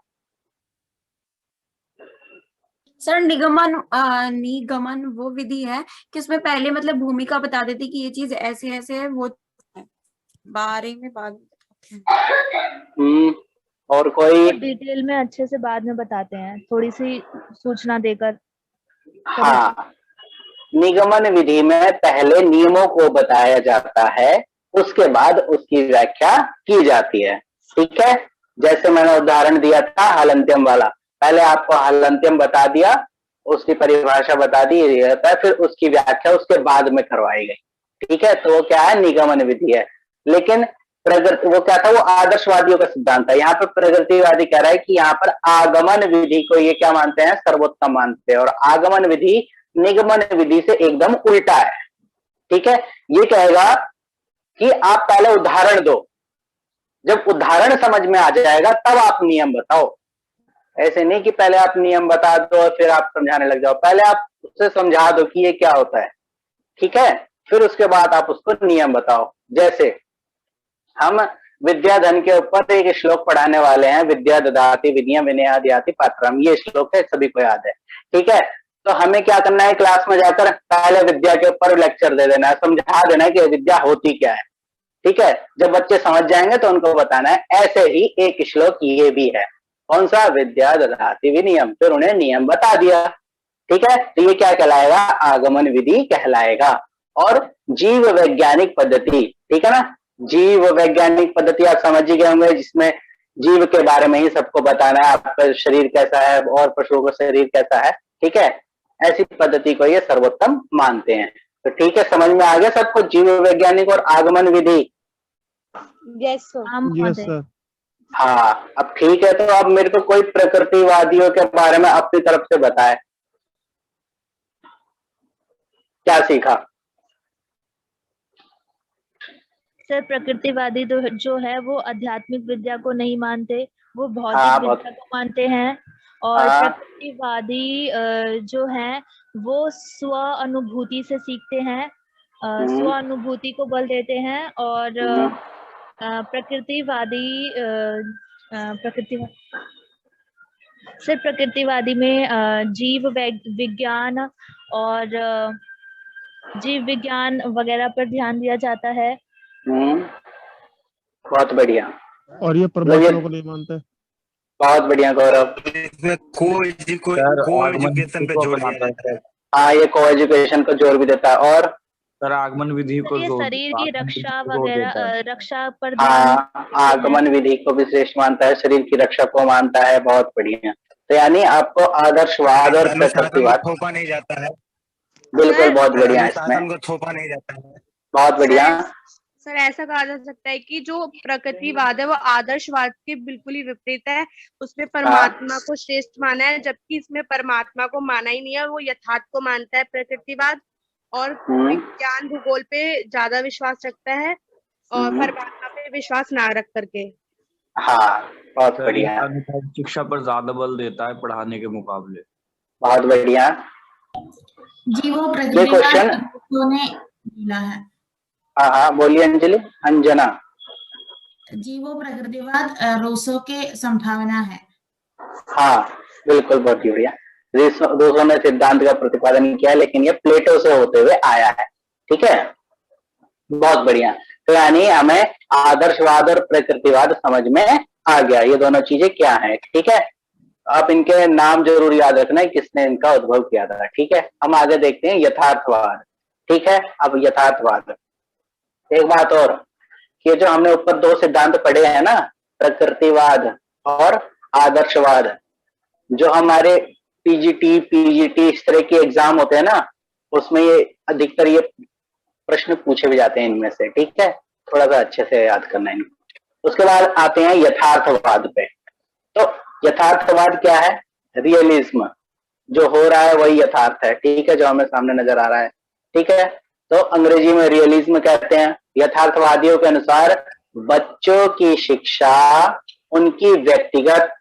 सर निगमन वो विधि है कि उसमें पहले मतलब भूमिका बता देती कि ये चीज ऐसे ऐसे है, वो बारे में बाद और कोई डिटेल में अच्छे से बाद में बताते हैं, थोड़ी सी सूचना देकर। हाँ, निगमन विधि में पहले नियमों को बताया जाता है, उसके बाद उसकी व्याख्या की जाती है। ठीक है, जैसे मैंने उदाहरण दिया था हलंत्यम वाला, पहले आपको हलंत्यम बता दिया, उसकी परिभाषा बता दी जाता है, फिर उसकी व्याख्या उसके बाद में करवाई गई। ठीक है, तो वो क्या है, निगमन विधि है। लेकिन प्रगति वो क्या था, वो आदर्शवादियों का सिद्धांत है। यहाँ पर प्रगतिवादी कह रहा है कि यहाँ पर आगमन विधि को ये क्या मानते हैं, सर्वोत्तम मानते हैं, और आगमन विधि निगमन विधि से एकदम उल्टा है। ठीक है, ये कहेगा कि आप पहले उदाहरण दो, जब उदाहरण समझ में आ जाएगा तब आप नियम बताओ। ऐसे नहीं कि पहले आप नियम बता दो और फिर आप समझाने लग जाओ, पहले आप उससे समझा दो कि ये क्या होता है। ठीक है, फिर उसके बाद आप उसको नियम बताओ। जैसे हम विद्याधन के ऊपर एक श्लोक पढ़ाने वाले हैं, विद्या ददाति विनय विनयाद् याति पात्रम, ये श्लोक है, सभी को याद है। ठीक है, तो हमें क्या करना है, क्लास में जाकर पहले विद्या के ऊपर लेक्चर दे देना है, समझा देना है कि विद्या होती क्या है। ठीक है, जब बच्चे समझ जाएंगे तो उनको बताना है। ऐसे ही एक श्लोक ये भी है, कौन सा, विद्या ददाति विनयम, फिर उन्हें नियम बता दिया। ठीक है, तो ये क्या कहलाएगा, आगमन विधि कहलाएगा। और जीव वैज्ञानिक पद्धति, ठीक है ना, जीव वैज्ञानिक पद्धति आप समझ ही गए होंगे, जिसमें जीव के बारे में ही सबको बताना है, आपका शरीर कैसा है और पशुओं का शरीर कैसा है। ठीक है, ऐसी पद्धति को ये सर्वोत्तम मानते हैं। तो ठीक है, समझ में आ गया सबको जीव वैज्ञानिक और आगमन विधि? Yes sir. हाँ यस महोदय। सर। हाँ, अब ठीक है, तो अब मेरे को कोई प्रकृतिवादियों के बारे में अपनी तरफ से बताए, क्या सीखा? सर प्रकृतिवादी जो है वो आध्यात्मिक विद्या को नहीं मानते, वो भौतिक हाँ, विद्या को मानते हैं। और हाँ। प्रकृतिवादी जो हैं वो स्व अनुभूति से सीखते हैं, स्व अनुभूति को बल देते हैं। और प्रकृतिवादी सिर्फ प्रकृतिवादी में जीव विज्ञान और जीव विज्ञान वगैरह पर ध्यान दिया जाता है। बहुत बढ़िया। और ये परमात्मा को नहीं मानते। बहुत बढ़िया गौरव। इसमें को एजुकेशन पे जोर दिया जाता है। हाँ, ये को एजुकेशन को जोर भी देता है। और सर आगमन विधि को ये जोर शरीर की आगमन विधि रक्षा को जोर वगैरह देता है। रक्षा पर ध्यान हाँ, आगमन विधि को भी श्रेष्ठ मानता है, शरीर की रक्षा को मानता है। बहुत बढ़िया। तो यानी आपको आदर्शवाद और प्रकृतिवाद थोपा नहीं जाता है। बिल्कुल, बहुत बढ़िया। इसमें अनुशासन को थोपा नहीं जाता है। बहुत बढ़िया। सर ऐसा कहा जा सकता है कि जो प्रकृतिवाद है वो आदर्शवाद के बिल्कुल ही विपरीत है। उसमें परमात्मा को श्रेष्ठ माना है, जबकि इसमें परमात्मा को माना ही नहीं है। वो यथार्थ को मानता है प्रकृतिवाद, और विज्ञान भूगोल पे ज्यादा विश्वास रखता है और परमात्मा पे विश्वास ना रख करके। हाँ, बहुत बढ़िया। अनुशासन शिक्षा पर ज्यादा बल देता है पढ़ाने के मुकाबले। बहुत बढ़िया। जी वो ये क्वेश्चन ने मिला है। हाँ हाँ, बोलिए अंजलि। अंजना जी वो प्रकृतिवाद रूसो के संभावना है। हाँ, बिल्कुल, बहुत बढ़िया। रूसो ने सिद्धांत का प्रतिपादन किया, लेकिन ये प्लेटो से होते हुए आया है। ठीक है, बहुत बढ़िया। तो यानी हमें आदर्शवाद और प्रकृतिवाद समझ में आ गया, ये दोनों चीजें क्या है। ठीक है, आप इनके नाम जरूर याद रखना है, किसने इनका उद्भव किया था। ठीक है, हम आगे देखते हैं यथार्थवाद। ठीक है, अब यथार्थवाद, एक बात और, कि जो हमने ऊपर दो सिद्धांत पढ़े हैं ना, प्रकृतिवाद और आदर्शवाद, जो हमारे पीजीटी इस तरह के एग्जाम होते हैं ना, उसमें ये अधिकतर ये प्रश्न पूछे भी जाते हैं इनमें से। ठीक है, थोड़ा सा अच्छे से याद करना है इनको। उसके बाद आते हैं यथार्थवाद पे। तो यथार्थवाद क्या है? रियलिज्म, जो हो रहा है वही यथार्थ है। ठीक है, जो हमें सामने नजर आ रहा है। ठीक है, तो अंग्रेजी में रियलिज्म कहते हैं। यथार्थवादियों के अनुसार बच्चों की शिक्षा उनकी व्यक्तिगत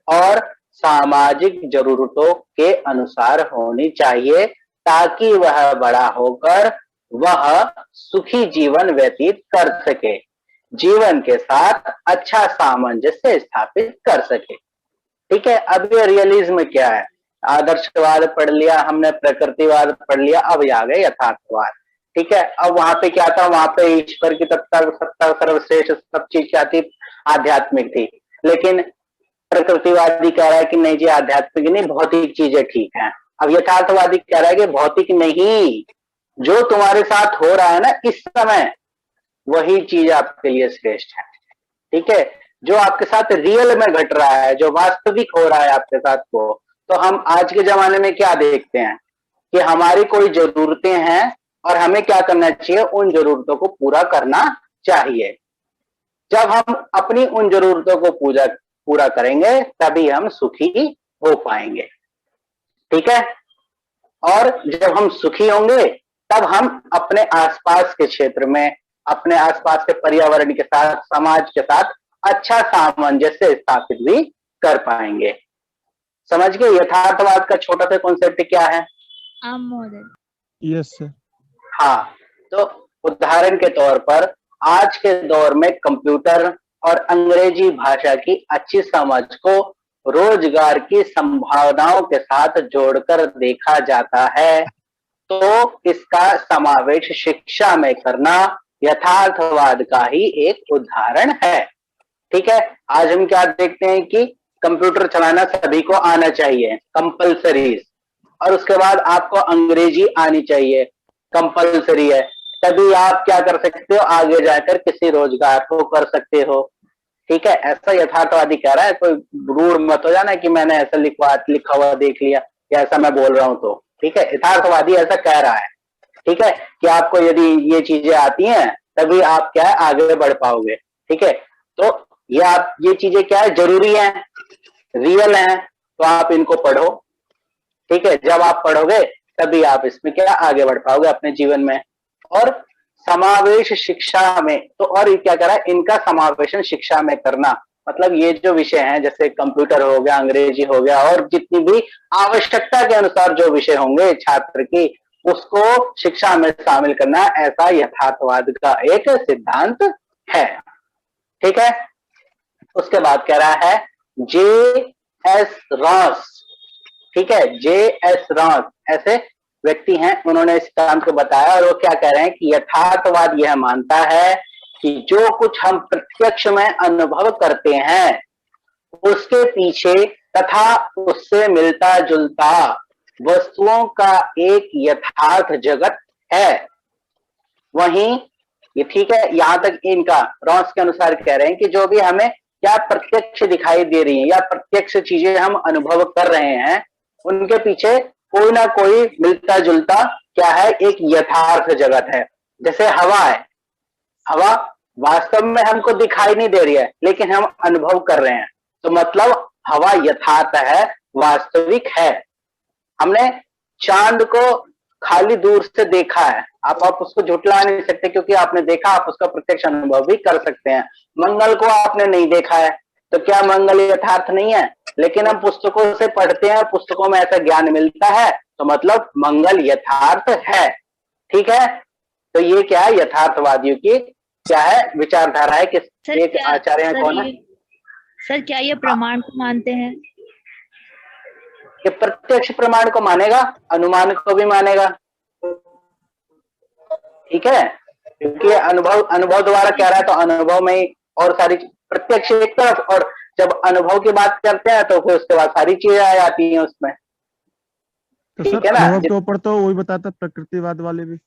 और सामाजिक जरूरतों के अनुसार होनी चाहिए, ताकि वह बड़ा होकर वह सुखी जीवन व्यतीत कर सके, जीवन के साथ अच्छा सामंजस्य स्थापित कर सके। ठीक है, अब ये रियलिज्म क्या है? आदर्शवाद पढ़ लिया हमने, प्रकृतिवाद पढ़ लिया, अब आ गए यथार्थवाद। ठीक है, अब वहां पे क्या था? वहां पे ईश्वर की सत्ता सर्वश्रेष्ठ सब चीज क्या थी? आध्यात्मिक थी। लेकिन प्रकृतिवादी कह रहा है कि नहीं जी, आध्यात्मिक नहीं, भौतिक चीजें ठीक है। अब यथार्थवादी कह रहा है कि भौतिक नहीं, जो तुम्हारे साथ हो रहा है ना इस समय, वही चीज आपके लिए श्रेष्ठ है। ठीक है, जो आपके साथ रियल में घट रहा है, जो वास्तविक हो रहा है आपके साथ वो। तो हम आज के जमाने में क्या देखते हैं कि हमारी कोई जरूरतें हैं और हमें क्या करना चाहिए? उन जरूरतों को पूरा करना चाहिए। जब हम अपनी उन जरूरतों को पूरा करेंगे तभी हम सुखी हो पाएंगे। ठीक है, और जब हम सुखी होंगे तब हम अपने आसपास के क्षेत्र में, अपने आसपास के पर्यावरण के साथ, समाज के साथ अच्छा सामंजस्य स्थापित भी कर पाएंगे। समझ गए? यथार्थवाद का छोटा सा कॉन्सेप्ट क्या है? Yes sir. हाँ, तो उदाहरण के तौर पर आज के दौर में कंप्यूटर और अंग्रेजी भाषा की अच्छी समझ को रोजगार की संभावनाओं के साथ जोड़कर देखा जाता है, तो इसका समावेश शिक्षा में करना यथार्थवाद का ही एक उदाहरण है। ठीक है, आज हम क्या देखते हैं कि कंप्यूटर चलाना सभी को आना चाहिए, कंपलसरी, और उसके बाद आपको अंग्रेजी आनी चाहिए, कंपलसरी है। तभी आप क्या कर सकते हो, आगे जाकर किसी रोजगार को कर सकते हो। ठीक है, ऐसा यथार्थवादी कह रहा है, कोई रूढ़ मत हो जाना कि मैंने ऐसा लिखा हुआ देख लिया या ऐसा मैं बोल रहा हूं तो। ठीक है, यथार्थवादी ऐसा कह रहा है। ठीक है, कि आपको यदि ये चीजें आती हैं तभी आप क्या है आगे बढ़ पाओगे। ठीक है, तो ये चीजें क्या है, जरूरी है, रियल है, तो आप इनको पढ़ो। ठीक है, जब आप पढ़ोगे तभी आप इसमें क्या आगे बढ़ पाओगे अपने जीवन में। और समावेश शिक्षा में तो और क्या करा, इनका समावेशन शिक्षा में करना, मतलब ये जो विषय हैं जैसे कंप्यूटर हो गया, अंग्रेजी हो गया, और जितनी भी आवश्यकता के अनुसार जो विषय होंगे छात्र की, उसको शिक्षा में शामिल करना, ऐसा यथार्थवाद का एक सिद्धांत है। ठीक है, उसके बाद कह रहा है J.S. रॉस। ठीक है, J.S. रॉस ऐसे व्यक्ति हैं, उन्होंने इस सिद्धांत को बताया, और वो क्या कह रहे हैं कि यथार्थवाद यह मानता है कि जो कुछ हम प्रत्यक्ष में अनुभव करते हैं उसके पीछे तथा उससे मिलता जुलता वस्तुओं का एक यथार्थ जगत है। वहीं ये ठीक है, यहां तक इनका रॉस के अनुसार कह रहे हैं कि जो भी हमें क्या प्रत्यक्ष दिखाई दे रही है या प्रत्यक्ष चीजें हम अनुभव कर रहे हैं, उनके पीछे कोई ना कोई मिलता जुलता क्या है, एक यथार्थ जगत है। जैसे हवा है, हवा वास्तव में हमको दिखाई नहीं दे रही है लेकिन हम अनुभव कर रहे हैं, तो मतलब हवा यथार्थ है, वास्तविक है। हमने चांद को खाली दूर से देखा है, आप उसको झुटला नहीं सकते क्योंकि आपने देखा, आप उसका प्रत्यक्ष अनुभव भी कर सकते हैं। मंगल को आपने नहीं देखा है, तो क्या मंगल यथार्थ नहीं है? लेकिन हम पुस्तकों से पढ़ते हैं, पुस्तकों में ऐसा ज्ञान मिलता है, तो मतलब मंगल यथार्थ है। ठीक है, तो ये क्या है, यथार्थवादियों की क्या है विचारधारा है कि एक आचार्य है, कौन है सर, क्या ये प्रमाण को मानते हैं? कि प्रत्यक्ष प्रमाण को मानेगा, अनुमान को भी मानेगा। ठीक है, क्योंकि अनुभव द्वारा कह रहा है, तो अनुभव में ही और सारी प्रत्यक्ष एक तरफ, और जब अनुभव की बात करते हैं तो फिर उसके बाद सारी चीजें आ जाती हैं उसमें। तो सर अनुभव के ऊपर तो वही बताता प्रकृतिवाद वाले भी।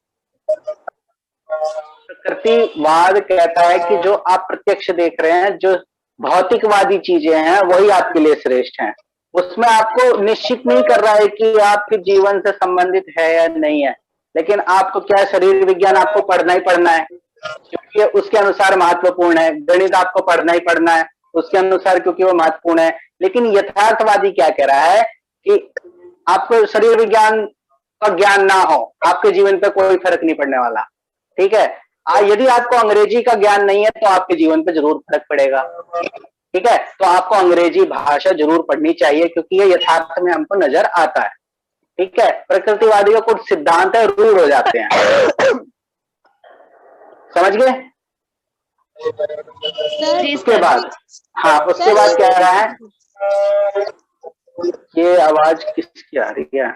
प्रकृतिवाद कहता है कि जो आप प्रत्यक्ष देख रहे हैं, जो भौतिकवादी चीजें हैं, वही आपके लिए श्रेष्ठ हैं। उसमें आपको निश्चित नहीं कर रहा है कि आपके जीवन से संबंधित है या नहीं है, लेकिन आपको क्या शरीर विज्ञान आपको पढ़ना ही पढ़ना है क्योंकि उसके अनुसार महत्वपूर्ण है, गणित आपको पढ़ना ही पढ़ना है उसके अनुसार क्योंकि वो महत्वपूर्ण है। लेकिन यथार्थवादी क्या कह रहा है कि आपको शरीर विज्ञान का ज्ञान ना हो, आपके जीवन पे कोई फर्क नहीं पड़ने वाला। ठीक है, यदि आपको अंग्रेजी का ज्ञान नहीं है तो आपके जीवन पे जरूर फर्क पड़ेगा। ठीक है, तो आपको अंग्रेजी भाषा जरूर पढ़नी चाहिए क्योंकि ये यथार्थ में हमको नजर आता है। ठीक है, प्रकृतिवादी का कुछ सिद्धांत है, रूढ़ हो जाते हैं। समझ गए? उसके बाद उसके बाद क्या रहा है, ये आवाज किसकी आ रही है?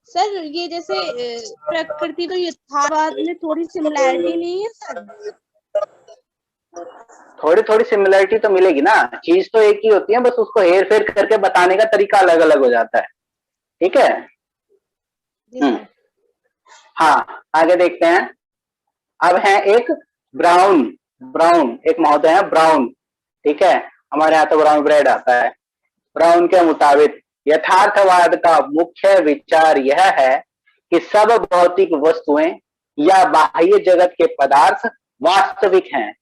सर ये जैसे प्रकृति तो यथार्थवाद में थोड़ी सिमिलैरिटी नहीं है सर? थोड़ी थोड़ी सिमिलरिटी तो मिलेगी ना, चीज तो एक ही होती है, बस उसको हेर फेर करके बताने का तरीका अलग अलग हो जाता है। ठीक है, हाँ आगे देखते हैं। अब है एक ब्राउन एक महोदय है ब्राउन। ठीक है, हमारे यहाँ तो ब्राउन ब्रेड आता है। ब्राउन के मुताबिक यथार्थवाद का मुख्य विचार यह है कि सब भौतिक वस्तुएं या बाह्य जगत के पदार्थ वास्तविक हैं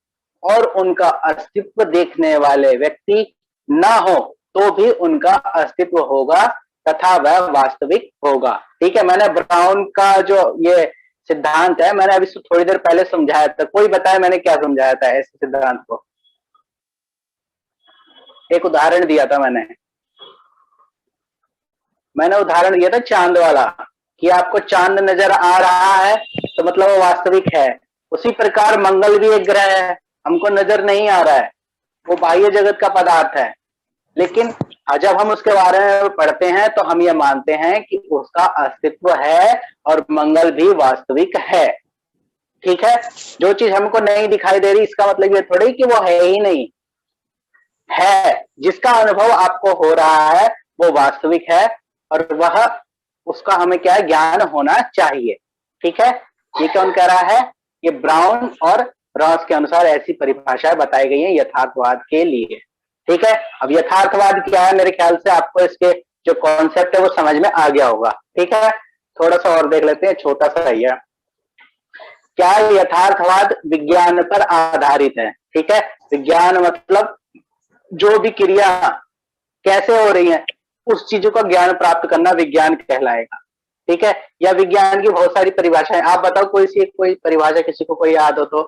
और उनका अस्तित्व देखने वाले व्यक्ति न हो तो भी उनका अस्तित्व होगा तथा वह वास्तविक होगा। ठीक है, मैंने ब्राउन का जो ये सिद्धांत है, मैंने अभी थोड़ी देर पहले समझाया था। कोई बताए मैंने क्या समझाया था ऐसे सिद्धांत को? एक उदाहरण दिया था मैंने उदाहरण दिया था चांद वाला, कि आपको चांद नजर आ रहा है तो मतलब वो वास्तविक है। उसी प्रकार मंगल भी एक ग्रह है, हमको नजर नहीं आ रहा है, वो बाह्य जगत का पदार्थ है, लेकिन जब हम उसके बारे में पढ़ते हैं तो हम ये मानते हैं कि उसका अस्तित्व है और मंगल भी वास्तविक है। ठीक है, जो चीज हमको नहीं दिखाई दे रही इसका मतलब ये थोड़ी कि वो है ही नहीं है। जिसका अनुभव आपको हो रहा है वो वास्तविक है और वह उसका हमें क्या ज्ञान होना चाहिए। ठीक है, ये कौन कह रहा है? ये ब्राउन और रॉस के अनुसार ऐसी परिभाषाएं बताई गई है यथार्थवाद के लिए। ठीक है, अब यथार्थवाद क्या है, मेरे ख्याल से आपको इसके जो कॉन्सेप्ट है वो समझ में आ गया होगा। ठीक है, थोड़ा सा और देख लेते हैं, छोटा सा ही है। क्या यथार्थवाद विज्ञान पर आधारित है? ठीक है, विज्ञान मतलब जो भी क्रिया कैसे हो रही है उस चीजों का ज्ञान प्राप्त करना विज्ञान कहलाएगा। ठीक है, या विज्ञान की बहुत सारी परिभाषाएं, आप बताओ कोई परिभाषा किसी को कोई याद हो तो,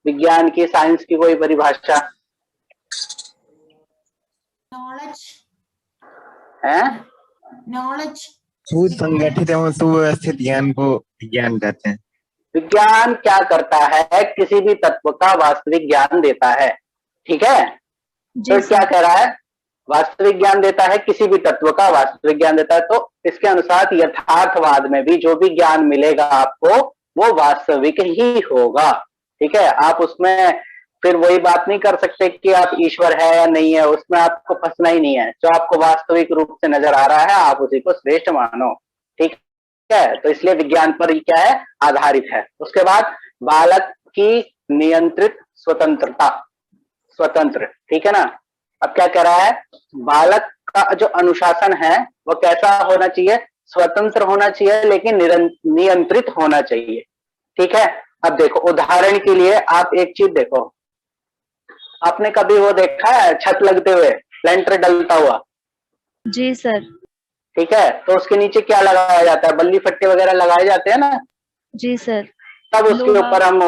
विज्ञान की, साइंस की कोई परिभाषा नॉलेज है? नॉलेज सुसंगठित एवं सुव्यवस्थित ज्ञान को विज्ञान कहते हैं। विज्ञान क्या करता है, किसी भी तत्व का वास्तविक ज्ञान देता है। ठीक है, तो क्या कह रहा है, वास्तविक ज्ञान देता है, किसी भी तत्व का वास्तविक ज्ञान देता है। तो इसके अनुसार यथार्थवाद में भी जो भी ज्ञान मिलेगा आपको वो वास्तविक ही होगा। ठीक है, आप उसमें फिर वही बात नहीं कर सकते कि आप ईश्वर है या नहीं है, उसमें आपको फंसना ही नहीं है। जो आपको वास्तविक रूप से नजर आ रहा है आप उसी को श्रेष्ठ मानो। ठीक है, तो इसलिए विज्ञान पर क्या है, आधारित है। उसके बाद बालक की नियंत्रित स्वतंत्रता, स्वतंत्र। ठीक है ना, अब क्या कह रहा है, बालक का जो अनुशासन है वो कैसा होना चाहिए, स्वतंत्र होना चाहिए लेकिन नियंत्रित होना चाहिए। ठीक है, अब देखो उदाहरण के लिए आप एक चीज देखो, आपने कभी वो देखा है छत लगते हुए, लेंटर डलता हुआ? जी सर। ठीक है, तो उसके नीचे क्या लगाया जाता है, बल्ली फट्टे वगैरह लगाए जाते हैं ना? जी सर। तब उसके ऊपर हम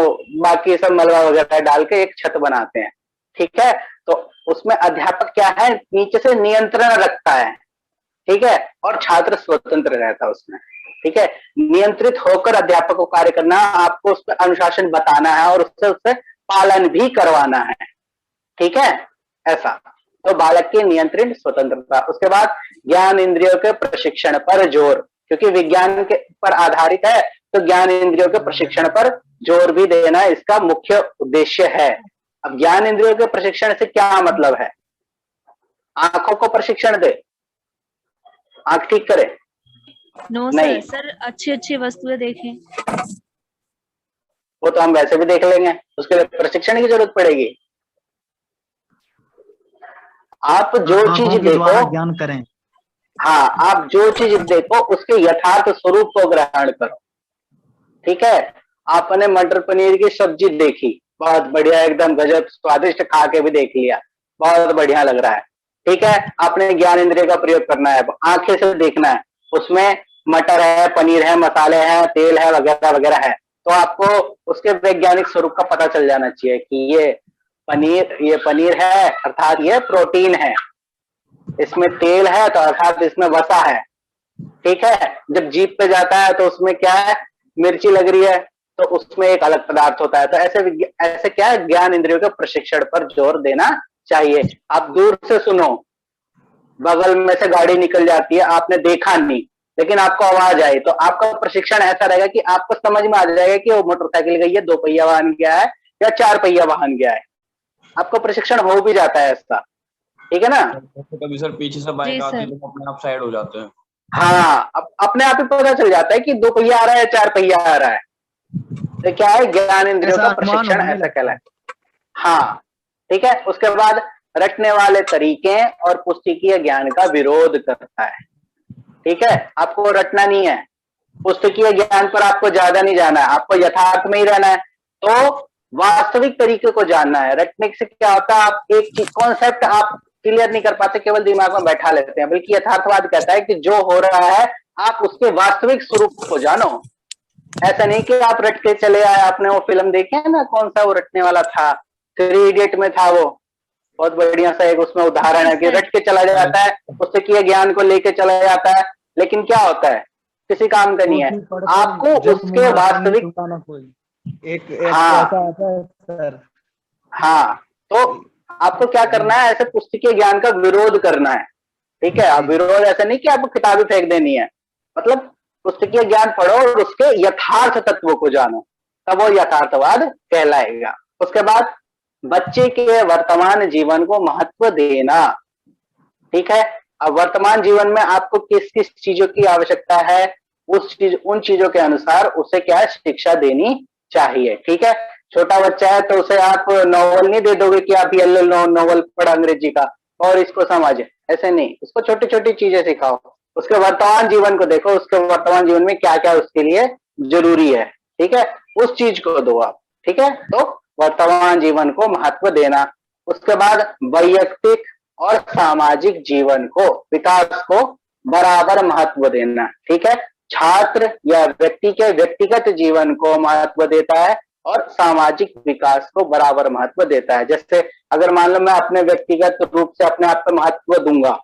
बाकी सब मलबा वगैरह डाल के एक छत बनाते हैं। ठीक है, तो उसमें अध्यापक क्या है, नीचे से नियंत्रण रखता है। ठीक है, और छात्र स्वतंत्र रहता है उसमें। ठीक है, नियंत्रित होकर अध्यापक को कार्य करना, आपको उस पर अनुशासन बताना है और उससे पालन भी करवाना है। ठीक है, ऐसा। तो बालक की नियंत्रित स्वतंत्रता। उसके बाद ज्ञान इंद्रियों के प्रशिक्षण पर जोर, क्योंकि विज्ञान के पर आधारित है तो ज्ञान इंद्रियों के प्रशिक्षण पर जोर भी देना इसका मुख्य उद्देश्य है। अब ज्ञान इंद्रियों के प्रशिक्षण से क्या मतलब है, आंखों को प्रशिक्षण दे, आंख ठीक करे? नो नहीं, सर, अच्छी अच्छी वस्तुएं देखें। वो तो हम वैसे भी देख लेंगे, उसके लिए प्रशिक्षण की जरूरत पड़ेगी? आप जो चीज देखो, ज्ञान करें। हाँ, आप जो चीज देखो उसके यथार्थ स्वरूप को ग्रहण करो। ठीक है, आपने मटर पनीर की सब्जी देखी, बहुत बढ़िया, एकदम गजब स्वादिष्ट, खा के भी देख लिया, बहुत बढ़िया लग रहा है। ठीक है, आपने ज्ञान इंद्रिय का प्रयोग करना है, आंखें से देखना है, उसमें मटर है, पनीर है, मसाले हैं, तेल है, वगैरह वगैरह है। तो आपको उसके वैज्ञानिक स्वरूप का पता चल जाना चाहिए कि ये पनीर है अर्थात ये प्रोटीन है, इसमें तेल है तो अर्थात इसमें वसा है। ठीक है, जब जीभ पे जाता है तो उसमें क्या है, मिर्ची लग रही है तो उसमें एक अलग पदार्थ होता है। तो ऐसे क्या है, ज्ञान इंद्रियों के प्रशिक्षण पर जोर देना चाहिए। आप दूर से सुनो, बगल में से गाड़ी निकल जाती है, आपने देखा नहीं लेकिन आपको आवाज आई, तो आपका प्रशिक्षण ऐसा रहेगा कि आपको समझ में आ जाएगा कि वो मोटरसाइकिल गई है, 2 पहिया वाहन गया है या 4 पहिया वाहन गया है। आपको प्रशिक्षण हो भी जाता है ऐसा। ठीक है ना, कभी सर पीछे से बाइक आती है तो अपने आप साइड हो जाते हैं। हाँ, अपने आप ही पता चल जाता है कि 2 पहिया आ रहा है, 4 पहिया आ रहा है। तो क्या है, ज्ञान इंद्रियों का प्रशिक्षण ऐसा कहलाता है। हाँ, ठीक है। उसके बाद रटने वाले तरीके और पुस्तकीय ज्ञान का विरोध करता है। ठीक है, आपको रटना नहीं है, पुस्तकीय ज्ञान पर आपको ज्यादा नहीं जाना है, आपको यथार्थ में ही रहना है। तो वास्तविक तरीके को जानना है। रटने से क्या होता है, आप एक चीज कॉन्सेप्ट आप क्लियर नहीं कर पाते, केवल दिमाग में बैठा लेते हैं। बल्कि यथार्थवाद कहता है कि जो हो रहा है आप उसके वास्तविक स्वरूप को जानो। ऐसा नहीं कि आप रट के चले आए। आपने वो फिल्म देखे है ना, कौन सा वो रटने वाला था, 3 इडियट में था वो, बहुत बढ़िया सा एक उसमें उदाहरण है कि रट के चला जाता है, पुस्तकीय ज्ञान को लेके चला जाता है, लेकिन क्या होता है, किसी काम का नहीं है। आपको उसके वास्तविक हाँ सर, हाँ, तो आपको क्या करना है, ऐसे पुस्तकीय ज्ञान का विरोध करना है। ठीक है, अब विरोध ऐसा नहीं कि आपको किताबें फेंक देनी है, मतलब पुस्तकीय ज्ञान पढ़ो और उसके यथार्थ तत्वों को जानो, तब वो यथार्थवाद कहलाएगा। उसके बाद बच्चे के वर्तमान जीवन को महत्व देना। ठीक है, अब वर्तमान जीवन में आपको किस किस चीजों की आवश्यकता है उन चीजों के अनुसार उसे क्या है, शिक्षा देनी चाहिए। ठीक है, छोटा बच्चा है तो उसे आप नॉवल नहीं दे दोगे कि आप ये लो नॉवल पढ़ा अंग्रेजी का और इसको समझ, ऐसे नहीं। उसको छोटी छोटी चीजें सिखाओ, उसके वर्तमान जीवन को देखो, उसके वर्तमान जीवन में क्या क्या उसके लिए जरूरी है। ठीक है, उस चीज को दो आप। ठीक है, तो वर्तमान जीवन को महत्व देना। उसके बाद वैयक्तिक और सामाजिक जीवन को, विकास को बराबर महत्व देना। ठीक है, छात्र या व्यक्ति के व्यक्तिगत जीवन को महत्व देता है और सामाजिक विकास को बराबर महत्व देता है। जैसे अगर मान लो मैं अपने व्यक्तिगत रूप से अपने आप को महत्व दूंगा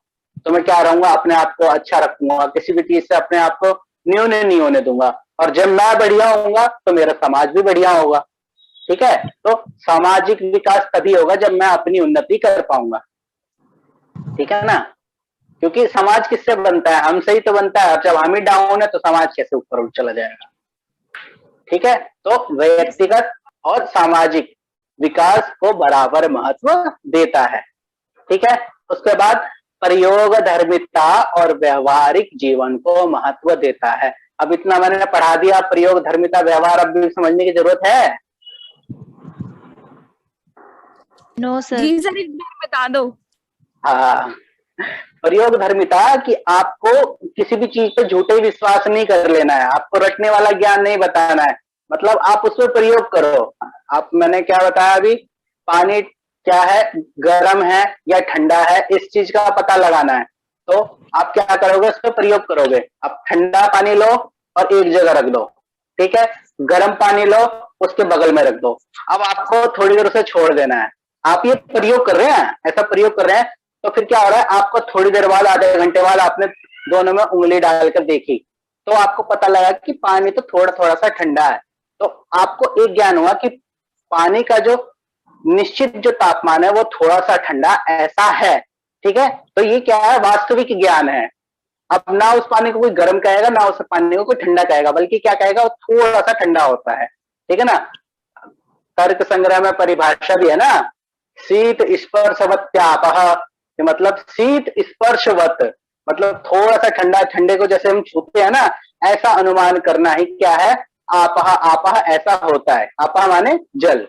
तो मैं क्या रहूंगा, अपने आप को अच्छा रखूंगा, किसी भी चीज से अपने आप को न्यून नहीं होने दूंगा। और जब मैं बढ़िया होऊंगा तो मेरा समाज भी बढ़िया होगा। ठीक है, तो सामाजिक विकास तभी होगा जब मैं अपनी उन्नति कर पाऊंगा। ठीक है ना, क्योंकि समाज किससे बनता है, हमसे ही तो बनता है। जब हम ही डाउन है तो समाज कैसे ऊपर उठ चला जाएगा। ठीक है, तो व्यक्तिगत और सामाजिक विकास को बराबर महत्व देता है। ठीक है, उसके बाद प्रयोग धर्मिता और व्यवहारिक जीवन को महत्व देता है। अब इतना मैंने पढ़ा दिया, प्रयोग धर्मिता व्यवहार, अब भी समझने की जरूरत है? No sir. जी सर, एक बार बता दो। हाँ, प्रयोग धर्मिता कि आपको किसी भी चीज पे झूठे विश्वास नहीं कर लेना है, आपको रटने वाला ज्ञान नहीं बताना है। मतलब आप उसमें प्रयोग करो। आप, मैंने क्या बताया अभी, पानी क्या है, गर्म है या ठंडा है, इस चीज का पता लगाना है। तो आप क्या करोगे, उस पर प्रयोग करोगे। आप ठंडा पानी लो और एक जगह रख दो। ठीक है, गर्म पानी लो, उसके बगल में रख दो। अब आपको थोड़ी देर उसे छोड़ देना है। आप ये प्रयोग कर रहे हैं, ऐसा प्रयोग कर रहे हैं, तो फिर क्या हो रहा है, आपको थोड़ी देर बाद, आधे घंटे बाद आपने दोनों में उंगली डालकर देखी तो आपको पता लगा कि पानी तो थोड़ा थोड़ा सा ठंडा है। तो आपको एक ज्ञान हुआ कि पानी का जो निश्चित जो तापमान है वो थोड़ा सा ठंडा ऐसा है। ठीक है, तो ये क्या है, वास्तविक ज्ञान है। अब ना उस पानी को कोई गर्म कहेगा, ना उस पानी को कोई ठंडा कहेगा, बल्कि क्या कहेगा, वो थोड़ा सा ठंडा होता है। ठीक है ना, तर्क संग्रह में परिभाषा भी है ना, शीत स्पर्शवत्यापः, मतलब शीत स्पर्शवत, मतलब थोड़ा सा ठंडा, ठंडे को जैसे हम छूते हैं ना, ऐसा अनुमान करना ही क्या है, आपः। आपः ऐसा होता है, आपः माने जल।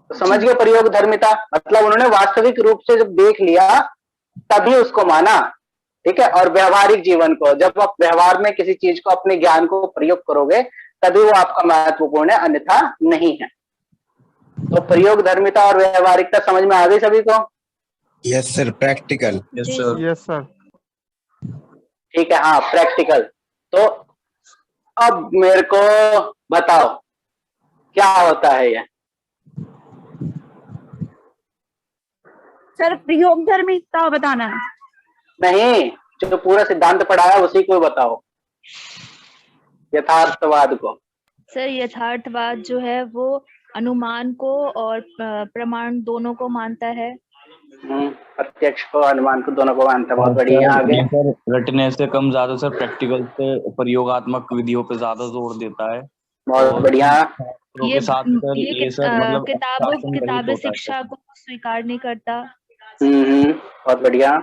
तो समझ गए प्रयोग धर्मिता, मतलब उन्होंने वास्तविक रूप से जब देख लिया तभी उसको माना। ठीक है, और व्यवहारिक जीवन को, जब आप व्यवहार में किसी चीज को, अपने ज्ञान को प्रयोग करोगे तभी वो आपका महत्वपूर्ण है, अन्यथा नहीं है। तो प्रयोग धर्मिता और व्यवहारिकता समझ में आ गई सभी को? Yes sir, practical. Yes sir. Yes sir. ठीक है, हाँ प्रैक्टिकल। तो अब मेरे को बताओ क्या होता है ये? सर प्रयोग धर्मिता बताना है। नहीं, जो पूरा सिद्धांत पढ़ाया उसी को बताओ, यथार्थवाद को। सर यथार्थवाद जो है वो अनुमान को और प्रमाण दोनों को मानता है। प्रत्यक्ष को, अनुमान को, दोनों को मानता है। बहुत बढ़िया। आगे सर रटने से कम ज्यादा सर प्रैक्टिकल से प्रयोगात्मक विधियों पे ज्यादा जोर देता है। बहुत बढ़िया। ये साथ सर ये सर मतलब किताबी शिक्षा को स्वीकार नहीं करता। बहुत बढ़िया।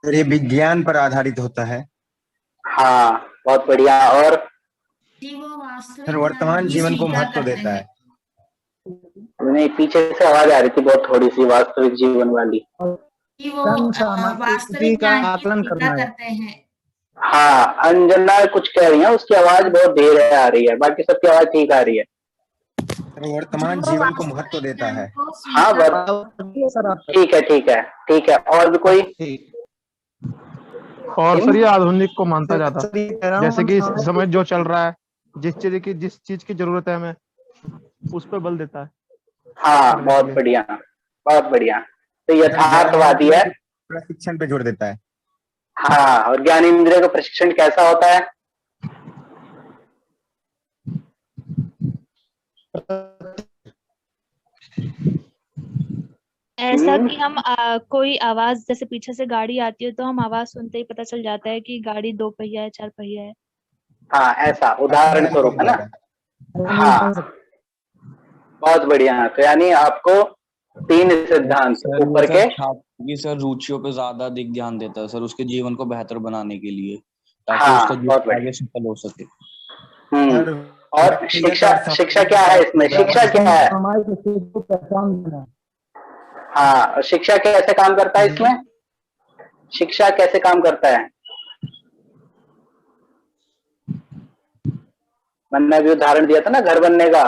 सर ये विज्ञान पर आधारित होता है। हाँ बहुत बढ़िया। और सर वर्तमान जीवन को महत्व देता है। नहीं, पीछे से आवाज आ रही थी बहुत थोड़ी सी, वास्तविक जीवन वाली। वास्तविक का आकलन करना है। हाँ, अंजना कुछ कह रही है, उसकी आवाज बहुत देर आ रही है, बाकी सबकी आवाज ठीक आ रही है। वर्तमान जीवन को महत्व देता है। हाँ ठीक है, ठीक है, ठीक है। और भी कोई? और सर ये आधुनिक को मानता जाता, जैसे कि इस समय जो चल रहा है, जिस चीज की जरूरत है हमें, उस पर बल देता है। हाँ बहुत बढ़िया, बहुत बढ़िया। तो यथार्थवादी है, प्रशिक्षण पे जोर देता है। हाँ, और ज्ञान इंद्रिय का प्रशिक्षण कैसा होता है? ऐसा कि हम कोई आवाज, जैसे पीछे से गाड़ी आती है तो हम आवाज सुनते ही पता चल जाता है कि गाड़ी 2 पहिया है, 4 पहिया है। हाँ, ऐसा उदाहरण स्वरूप है ना। हाँ बहुत बढ़िया। तो यानी आपको 3 सिद्धांत ऊपर के। सर रुचियों पे ज्यादा अधिक ध्यान देता है सर, उसके जीवन को बेहतर बनाने के लिए। ताकि हाँ, उसका बहुत जीवन बढ़िया। आगे सफल हो सके। और शिक्षा क्या है इसमें? शिक्षा क्या है? हाँ, और शिक्षा कैसे काम करता है इसमें? शिक्षा कैसे काम करता है? मैंने अभी उदाहरण दिया था ना घर बनने का।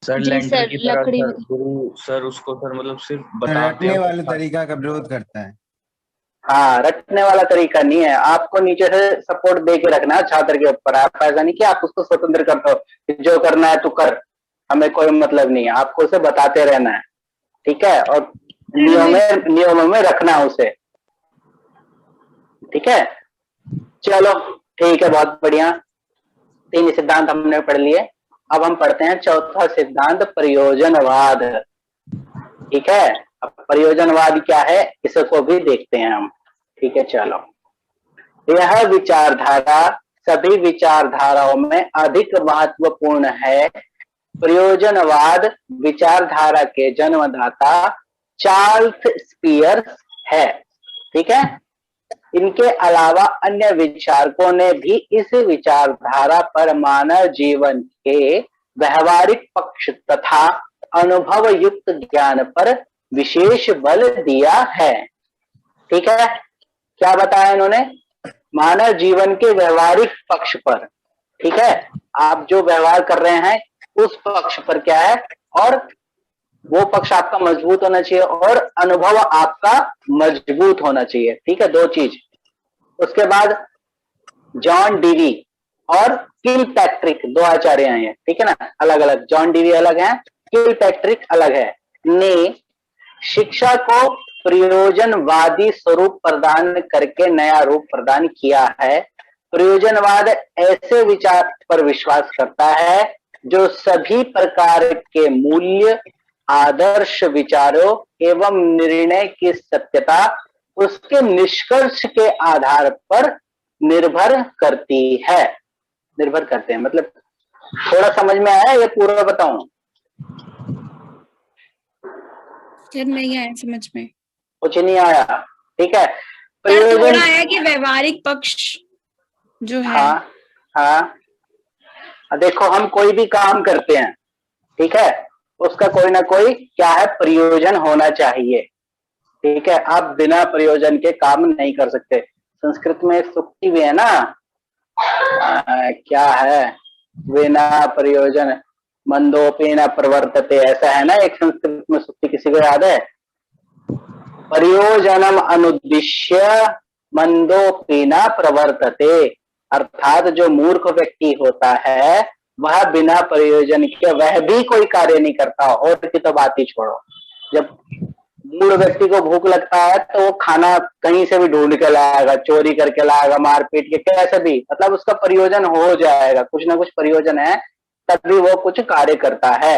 सर जी लेंटर सर, की तरह लकड़ी सर, में। गुरु सर उसको सर मतलब सिर्फ बताते रटने हैं। वाले तरीका का विरोध करता है। हाँ, रटने वाला तरीका नहीं है। आपको नीचे से सपोर्ट दे के रखना है छात्र के ऊपर। आप ऐसा नहीं कि आप उसको स्वतंत्र कर दो कि जो करना है तू कर, हमें कोई मतलब नहीं है। आपको उसे बताते रहना है, ठीक है, और नियमों में रखना है उसे, ठीक है। चलो ठीक है, बहुत बढ़िया। 3 सिद्धांत हमने पढ़ लिए। अब हम पढ़ते हैं चौथा सिद्धांत, प्रयोजनवाद। ठीक है, अब प्रयोजनवाद क्या है इसको भी देखते हैं हम। ठीक है, चलो। यह विचारधारा सभी विचारधाराओं में अधिक महत्वपूर्ण है। प्रयोजनवाद विचारधारा के जन्मदाता चार्ल्स स्पियर्स है। ठीक है, इनके अलावा अन्य विचारकों ने भी इस विचारधारा पर मानव जीवन के व्यवहारिक पक्ष तथा अनुभव युक्त ज्ञान पर विशेष बल दिया है। ठीक है, क्या बताया इन्होंने? मानव जीवन के व्यवहारिक पक्ष पर। ठीक है, आप जो व्यवहार कर रहे हैं उस पक्ष पर क्या है, और वो पक्ष आपका मजबूत होना चाहिए और अनुभव आपका मजबूत होना चाहिए। ठीक है, 2 चीज। उसके बाद जॉन डीवी और किलपैट्रिक 2 आचार्य हैं, ठीक है ना, अलग अलग। जॉन डीवी अलग है, किलपैट्रिक अलग है, ने शिक्षा को प्रयोजनवादी स्वरूप प्रदान करके नया रूप प्रदान किया है। प्रयोजनवाद ऐसे विचार पर विश्वास करता है जो सभी प्रकार के मूल्य, आदर्श, विचारों एवं निर्णय की सत्यता उसके निष्कर्ष के आधार पर निर्भर करती है। निर्भर करते हैं मतलब, थोड़ा समझ में आया? ये पूरा बताऊं? नहीं आया समझ में, कुछ नहीं आया? ठीक है, पर थोड़ा आया कि व्यवहारिक पक्ष जो है। हाँ हाँ, देखो हम कोई भी काम करते हैं, ठीक है, उसका कोई ना कोई क्या है, प्रयोजन होना चाहिए। ठीक है, आप बिना प्रयोजन के काम नहीं कर सकते। संस्कृत में एक सूक्ति भी है ना, क्या है, बिना प्रयोजन मंदोपि न प्रवर्तते, ऐसा है ना एक संस्कृत में सूक्ति, किसी को याद है? प्रयोजनम अनुद्दिश्य मंदोपि न प्रवर्तते। अर्थात जो मूर्ख व्यक्ति होता है वह बिना प्रयोजन के वह भी कोई कार्य नहीं करता। और की तो बात ही छोड़ो, जब मूढ़ व्यक्ति को भूख लगता है तो वो खाना कहीं से भी ढूंढ के लाएगा, चोरी करके लाएगा, मारपीट के, कैसे भी, मतलब उसका प्रयोजन हो जाएगा, कुछ ना कुछ प्रयोजन है, तभी वो कुछ कार्य करता है।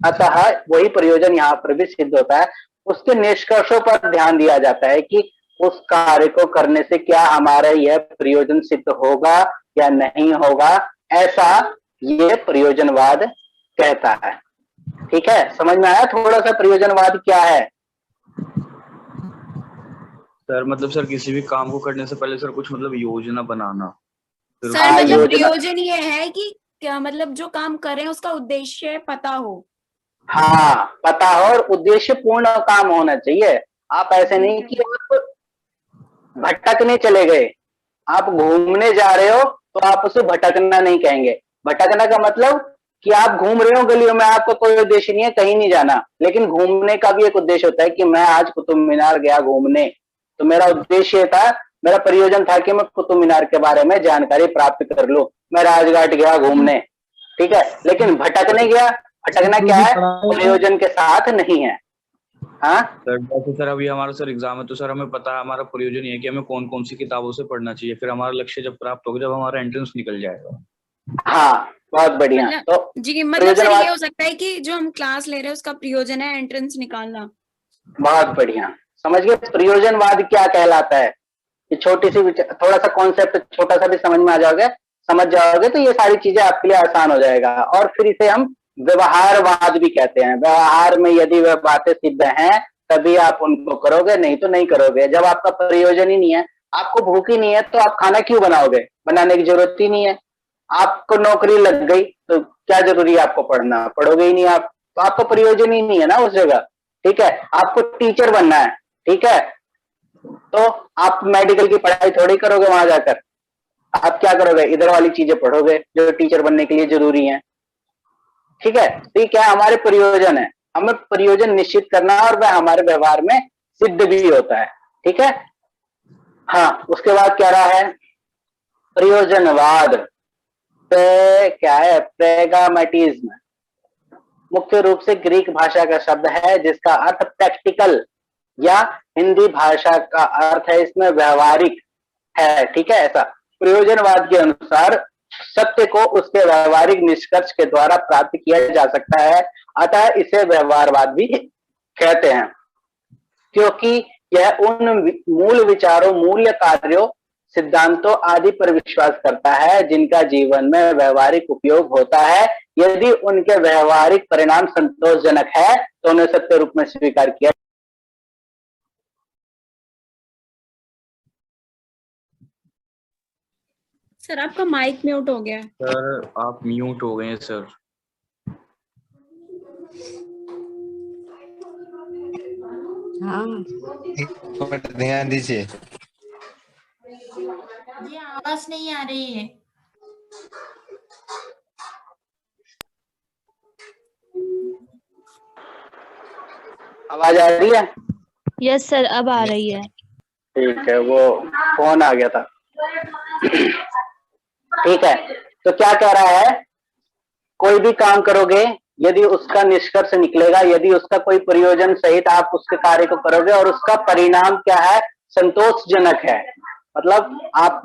अतः वही प्रयोजन यहाँ पर भी सिद्ध होता है। उसके निष्कर्षों पर ध्यान दिया जाता है कि उस कार्य को करने से क्या हमारा यह प्रयोजन सिद्ध होगा या नहीं होगा, ऐसा ये प्रयोजनवाद कहता है। ठीक है, समझ में आया थोड़ा सा प्रयोजनवाद क्या है? सर मतलब सर किसी भी काम को करने से पहले सर कुछ मतलब योजना बनाना। सर मतलब प्रयोजन ये है कि क्या मतलब जो काम करें उसका उद्देश्य पता हो। हाँ, पता हो और उद्देश्य पूर्ण काम होना चाहिए। आप ऐसे नहीं कि आप भटकने चले गए, आप घूमने जा रहे हो तो आप उसे भटकना नहीं कहेंगे। भटकना का मतलब कि आप घूम रहे हो गलियों में, आपको कोई उद्देश्य नहीं है, कहीं नहीं जाना, लेकिन घूमने का भी एक उद्देश्य होता है कि मैं आज कुतुब मीनार गया घूमने, तो मेरा उद्देश्य था, मेरा प्रयोजन था कि मैं कुतुब मीनार के बारे में जानकारी प्राप्त कर लूं, मैं राजघाट गया घूमने, ठीक है, लेकिन भटकने गया। भटकना क्या है? प्रयोजन के साथ नहीं है। हाँ सर, जैसे सर अभी हमारा सर एग्जाम है तो सर हमें पता है हमारा प्रयोजन ये है कि हमें कौन कौन सी किताबों से पढ़ना चाहिए, फिर हमारा लक्ष्य जब प्राप्त होगा, जब हमारा एंट्रेंस निकल जाएगा। हाँ, बहुत बढ़िया। मतलब, तो जी मतलब सर ये हो सकता है कि जो हम क्लास ले रहे हैं उसका प्रयोजन है एंट्रेंस निकालना। बहुत बढ़िया, समझ गए प्रयोजनवाद क्या कहलाता है? कि छोटी सी थोड़ा सा कॉन्सेप्ट छोटा सा भी समझ में आ जाओगे, समझ जाओगे तो ये सारी चीजें आपके लिए आसान हो जाएगा। और फिर इसे हम व्यवहारवाद भी कहते हैं। व्यवहार में यदि वह बातें सिद्ध हैं तभी आप उनको करोगे, नहीं तो नहीं करोगे। जब आपका प्रयोजन ही नहीं है आपको भूख ही नहीं है तो आप खाना क्यों बनाओगे? बनाने की जरूरत ही नहीं है। आपको नौकरी लग गई तो क्या जरूरी है आपको पढ़ना? पढ़ोगे ही नहीं आप, तो आपका प्रयोजन ही नहीं है ना उस जगह। ठीक है, आपको टीचर बनना है, ठीक है, तो आप मेडिकल की पढ़ाई थोड़ी करोगे वहां जाकर। आप क्या करोगे? इधर वाली चीजें पढ़ोगे जो टीचर बनने के लिए जरूरी है। ठीक है, तो ये क्या हमारे प्रयोजन है, हमें प्रयोजन निश्चित करना और वह हमारे व्यवहार में सिद्ध भी होता है। ठीक है, हाँ, उसके बाद क्या रहा है? प्रयोजनवाद। क्या है? प्रेगामेटिज्म मुख्य रूप से ग्रीक भाषा का शब्द है जिसका अर्थ प्रैक्टिकल या हिंदी भाषा का अर्थ है इसमें व्यवहारिक है। ठीक है, ऐसा प्रयोजनवाद के अनुसार सत्य को उसके व्यवहारिक निष्कर्ष के द्वारा प्राप्त किया जा सकता है, अतः इसे व्यवहारवाद भी कहते हैं, क्योंकि यह उन मूल विचारों, मूल्य, कार्यों, सिद्धांतों आदि पर विश्वास करता है जिनका जीवन में व्यवहारिक उपयोग होता है। यदि उनके व्यवहारिक परिणाम संतोषजनक है तो उन्हें सत्य रूप में स्वीकार किया। सर आपका माइक म्यूट हो गया है। सर आप म्यूट हो गए हैं सर। हाँ ध्यान दीजिए। ये आवाज नहीं आ रही है। आवाज आ रही है? यस सर, अब आ रही है। ठीक है, वो फोन आ गया था। ठीक है, तो क्या कह रहा है? कोई भी काम करोगे, यदि उसका निष्कर्ष निकलेगा, यदि उसका कोई प्रयोजन सहित आप उसके कार्य को करोगे और उसका परिणाम क्या है? संतोषजनक है। मतलब आप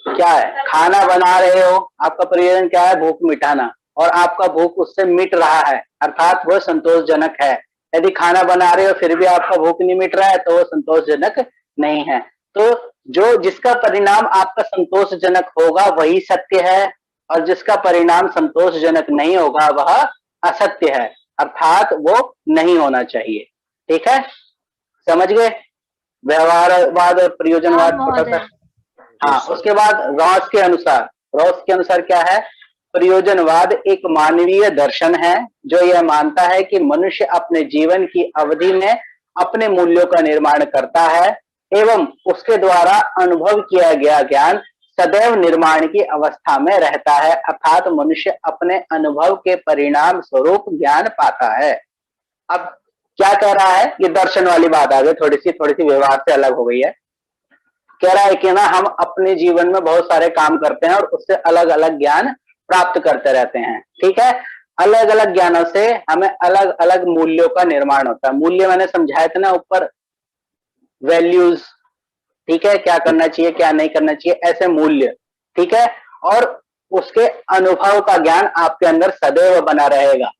क्या है, खाना बना रहे हो, आपका प्रयोजन क्या है? भूख मिटाना, और आपका भूख उससे मिट रहा है, अर्थात वो संतोषजनक है। यदि खाना बना रहे हो फिर भी आपका भूख नहीं मिट रहा है तो वो संतोषजनक नहीं है। तो जो जिसका परिणाम आपका संतोषजनक होगा वही सत्य है, और जिसका परिणाम संतोषजनक नहीं होगा वह असत्य है, अर्थात वो नहीं होना चाहिए। ठीक है, समझ गए? व्यवहारवाद और प्रयोजनवाद छोटा सा। हाँ, उसके बाद रॉस के अनुसार क्या है? प्रयोजनवाद एक मानवीय दर्शन है जो यह मानता है कि मनुष्य अपने जीवन की अवधि में अपने मूल्यों का निर्माण करता है एवं उसके द्वारा अनुभव किया गया ज्ञान सदैव निर्माण की अवस्था में रहता है, अर्थात मनुष्य अपने अनुभव के परिणाम स्वरूप ज्ञान पाता है। अब क्या कह रहा है? ये दर्शन वाली बात आ गई, थोड़ी सी व्यवहार से अलग हो गई है। कह रहा है कि ना हम अपने जीवन में बहुत सारे काम करते हैं और उससे अलग अलग ज्ञान प्राप्त करते रहते हैं। ठीक है, अलग अलग ज्ञानों से हमें अलग अलग मूल्यों का निर्माण होता है। मूल्य मैंने समझाया था ना ऊपर, वैल्यूज। ठीक है, क्या करना चाहिए क्या नहीं करना चाहिए, ऐसे मूल्य। ठीक है, और उसके अनुभव का ज्ञान आपके अंदर सदैव बना रहेगा।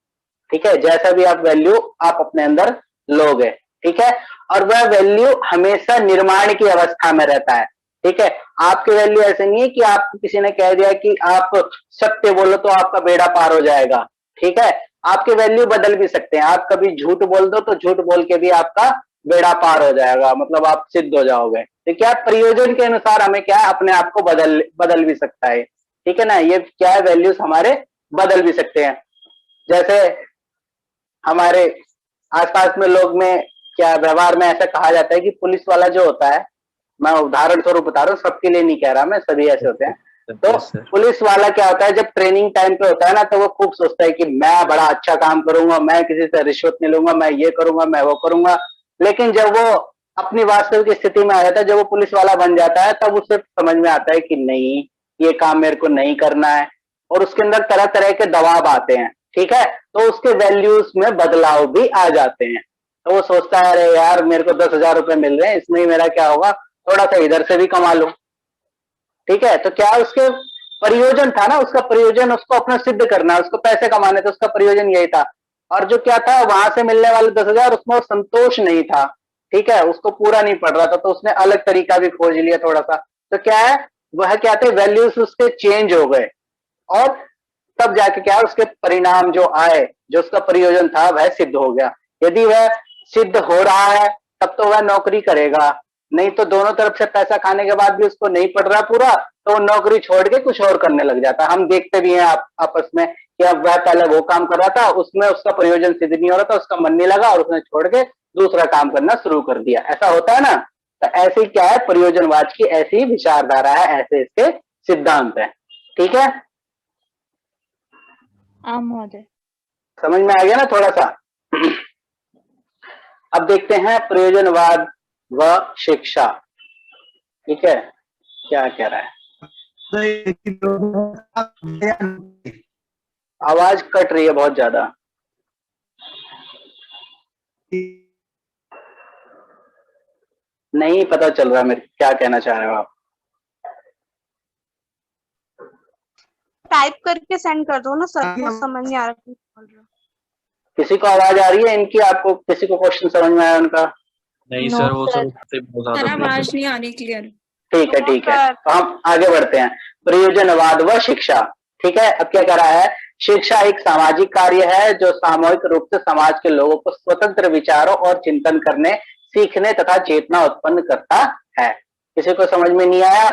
ठीक है, जैसा भी आप वैल्यू आप अपने अंदर लोगे। ठीक है, और वह वैल्यू हमेशा निर्माण की अवस्था में रहता है। ठीक है, आपकी वैल्यू ऐसे नहीं है कि आपको किसी ने कह दिया कि आप सत्य बोलो तो आपका बेड़ा पार हो जाएगा। ठीक है, आपके वैल्यू बदल भी सकते हैं। आप कभी झूठ बोल दो तो झूठ बोल के भी आपका बेड़ा पार हो जाएगा, मतलब आप सिद्ध हो जाओगे। तो क्या प्रयोजन के अनुसार हमें क्या है, अपने आप को बदल भी सकता है। ठीक है ना, ये क्या है, वैल्यूज हमारे बदल भी सकते हैं। जैसे हमारे आसपास में लोग में क्या व्यवहार में ऐसा कहा जाता है कि पुलिस वाला जो होता है, मैं उदाहरण स्वरूप बता रहा हूँ, सबके लिए नहीं कह रहा मैं, सभी ऐसे होते हैं। तो पुलिस वाला क्या होता है, जब ट्रेनिंग टाइम पे होता है ना तो वो खूब सोचता है कि मैं बड़ा अच्छा काम करूंगा, मैं किसी से रिश्वत नहीं लूंगा, मैं ये करूंगा, मैं वो करूंगा। लेकिन जब वो अपनी वास्तविक स्थिति में आ जाता है, जब वो पुलिस वाला बन जाता है, तब उसे समझ में आता है कि नहीं, ये काम मेरे को नहीं करना है, और उसके अंदर तरह तरह के दबाव आते हैं। ठीक है, तो उसके वैल्यूज में बदलाव भी आ जाते हैं। तो वो सोचता है अरे यार मेरे को 10,000 रुपए मिल रहे हैं, इसमें मेरा क्या होगा, थोड़ा सा इधर से भी कमा लूं। ठीक है, तो क्या उसके प्रयोजन था ना, उसका प्रयोजन उसको अपना सिद्ध करना, उसको पैसे कमाने थे, उसका प्रयोजन यही था। और जो क्या था, वहां से मिलने वाले 10,000 उसमें संतोष नहीं था। ठीक है, उसको पूरा नहीं पड़ रहा था, तो उसने अलग तरीका भी खोज लिया थोड़ा सा। तो क्या है, वह क्या थे, वैल्यूज उसके चेंज हो गए, और तब जाके क्या उसके परिणाम जो आए, जो उसका प्रयोजन था वह सिद्ध हो गया। यदि वह सिद्ध हो रहा है तब तो वह नौकरी करेगा, नहीं तो दोनों तरफ से पैसा खाने के बाद भी उसको नहीं पड़ रहा पूरा, तो वो नौकरी छोड़ के कुछ और करने लग जाता है। हम देखते भी हैं आपस में कि अब वह पहले वो काम कर रहा था, उसमें उसका प्रयोजन सिद्ध नहीं हो रहा था, उसका मन नहीं लगा और उसने छोड़ के दूसरा काम करना शुरू कर दिया। ऐसा होता है ना। तो ऐसी क्या है, प्रयोजनवाद की ऐसी विचारधारा है, ऐसे इसके सिद्धांत है। ठीक है, महोदय। समझ में आ गया ना थोड़ा सा। अब देखते हैं प्रयोजनवाद व शिक्षा। ठीक है, क्या कह रहा है। आवाज कट रही है बहुत ज्यादा। नहीं पता चल रहा मेरे क्या कहना चाह रहे हो आप। टाइप करके सेंड कर दो ना सर, को समझ नहीं आ रहा क्या बोल रहे हो। किसी को आवाज आ रही है इनकी? आपको किसी को क्वेश्चन समझ में आया उनका? नहीं No, सर, वो sir. सब बहुत सर ज्यादा आवाज नहीं आ रही क्लियर। ठीक है ठीक है, तो हम आगे बढ़ते हैं। प्रयोजनवाद व शिक्षा। ठीक है, अब क्या कर रहा है, शिक्षा एक सामाजिक कार्य है जो सामूहिक रूप से समाज के लोगों को स्वतंत्र विचारों और चिंतन करने, सीखने तथा चेतना उत्पन्न करता है। किसी को समझ में नहीं आया?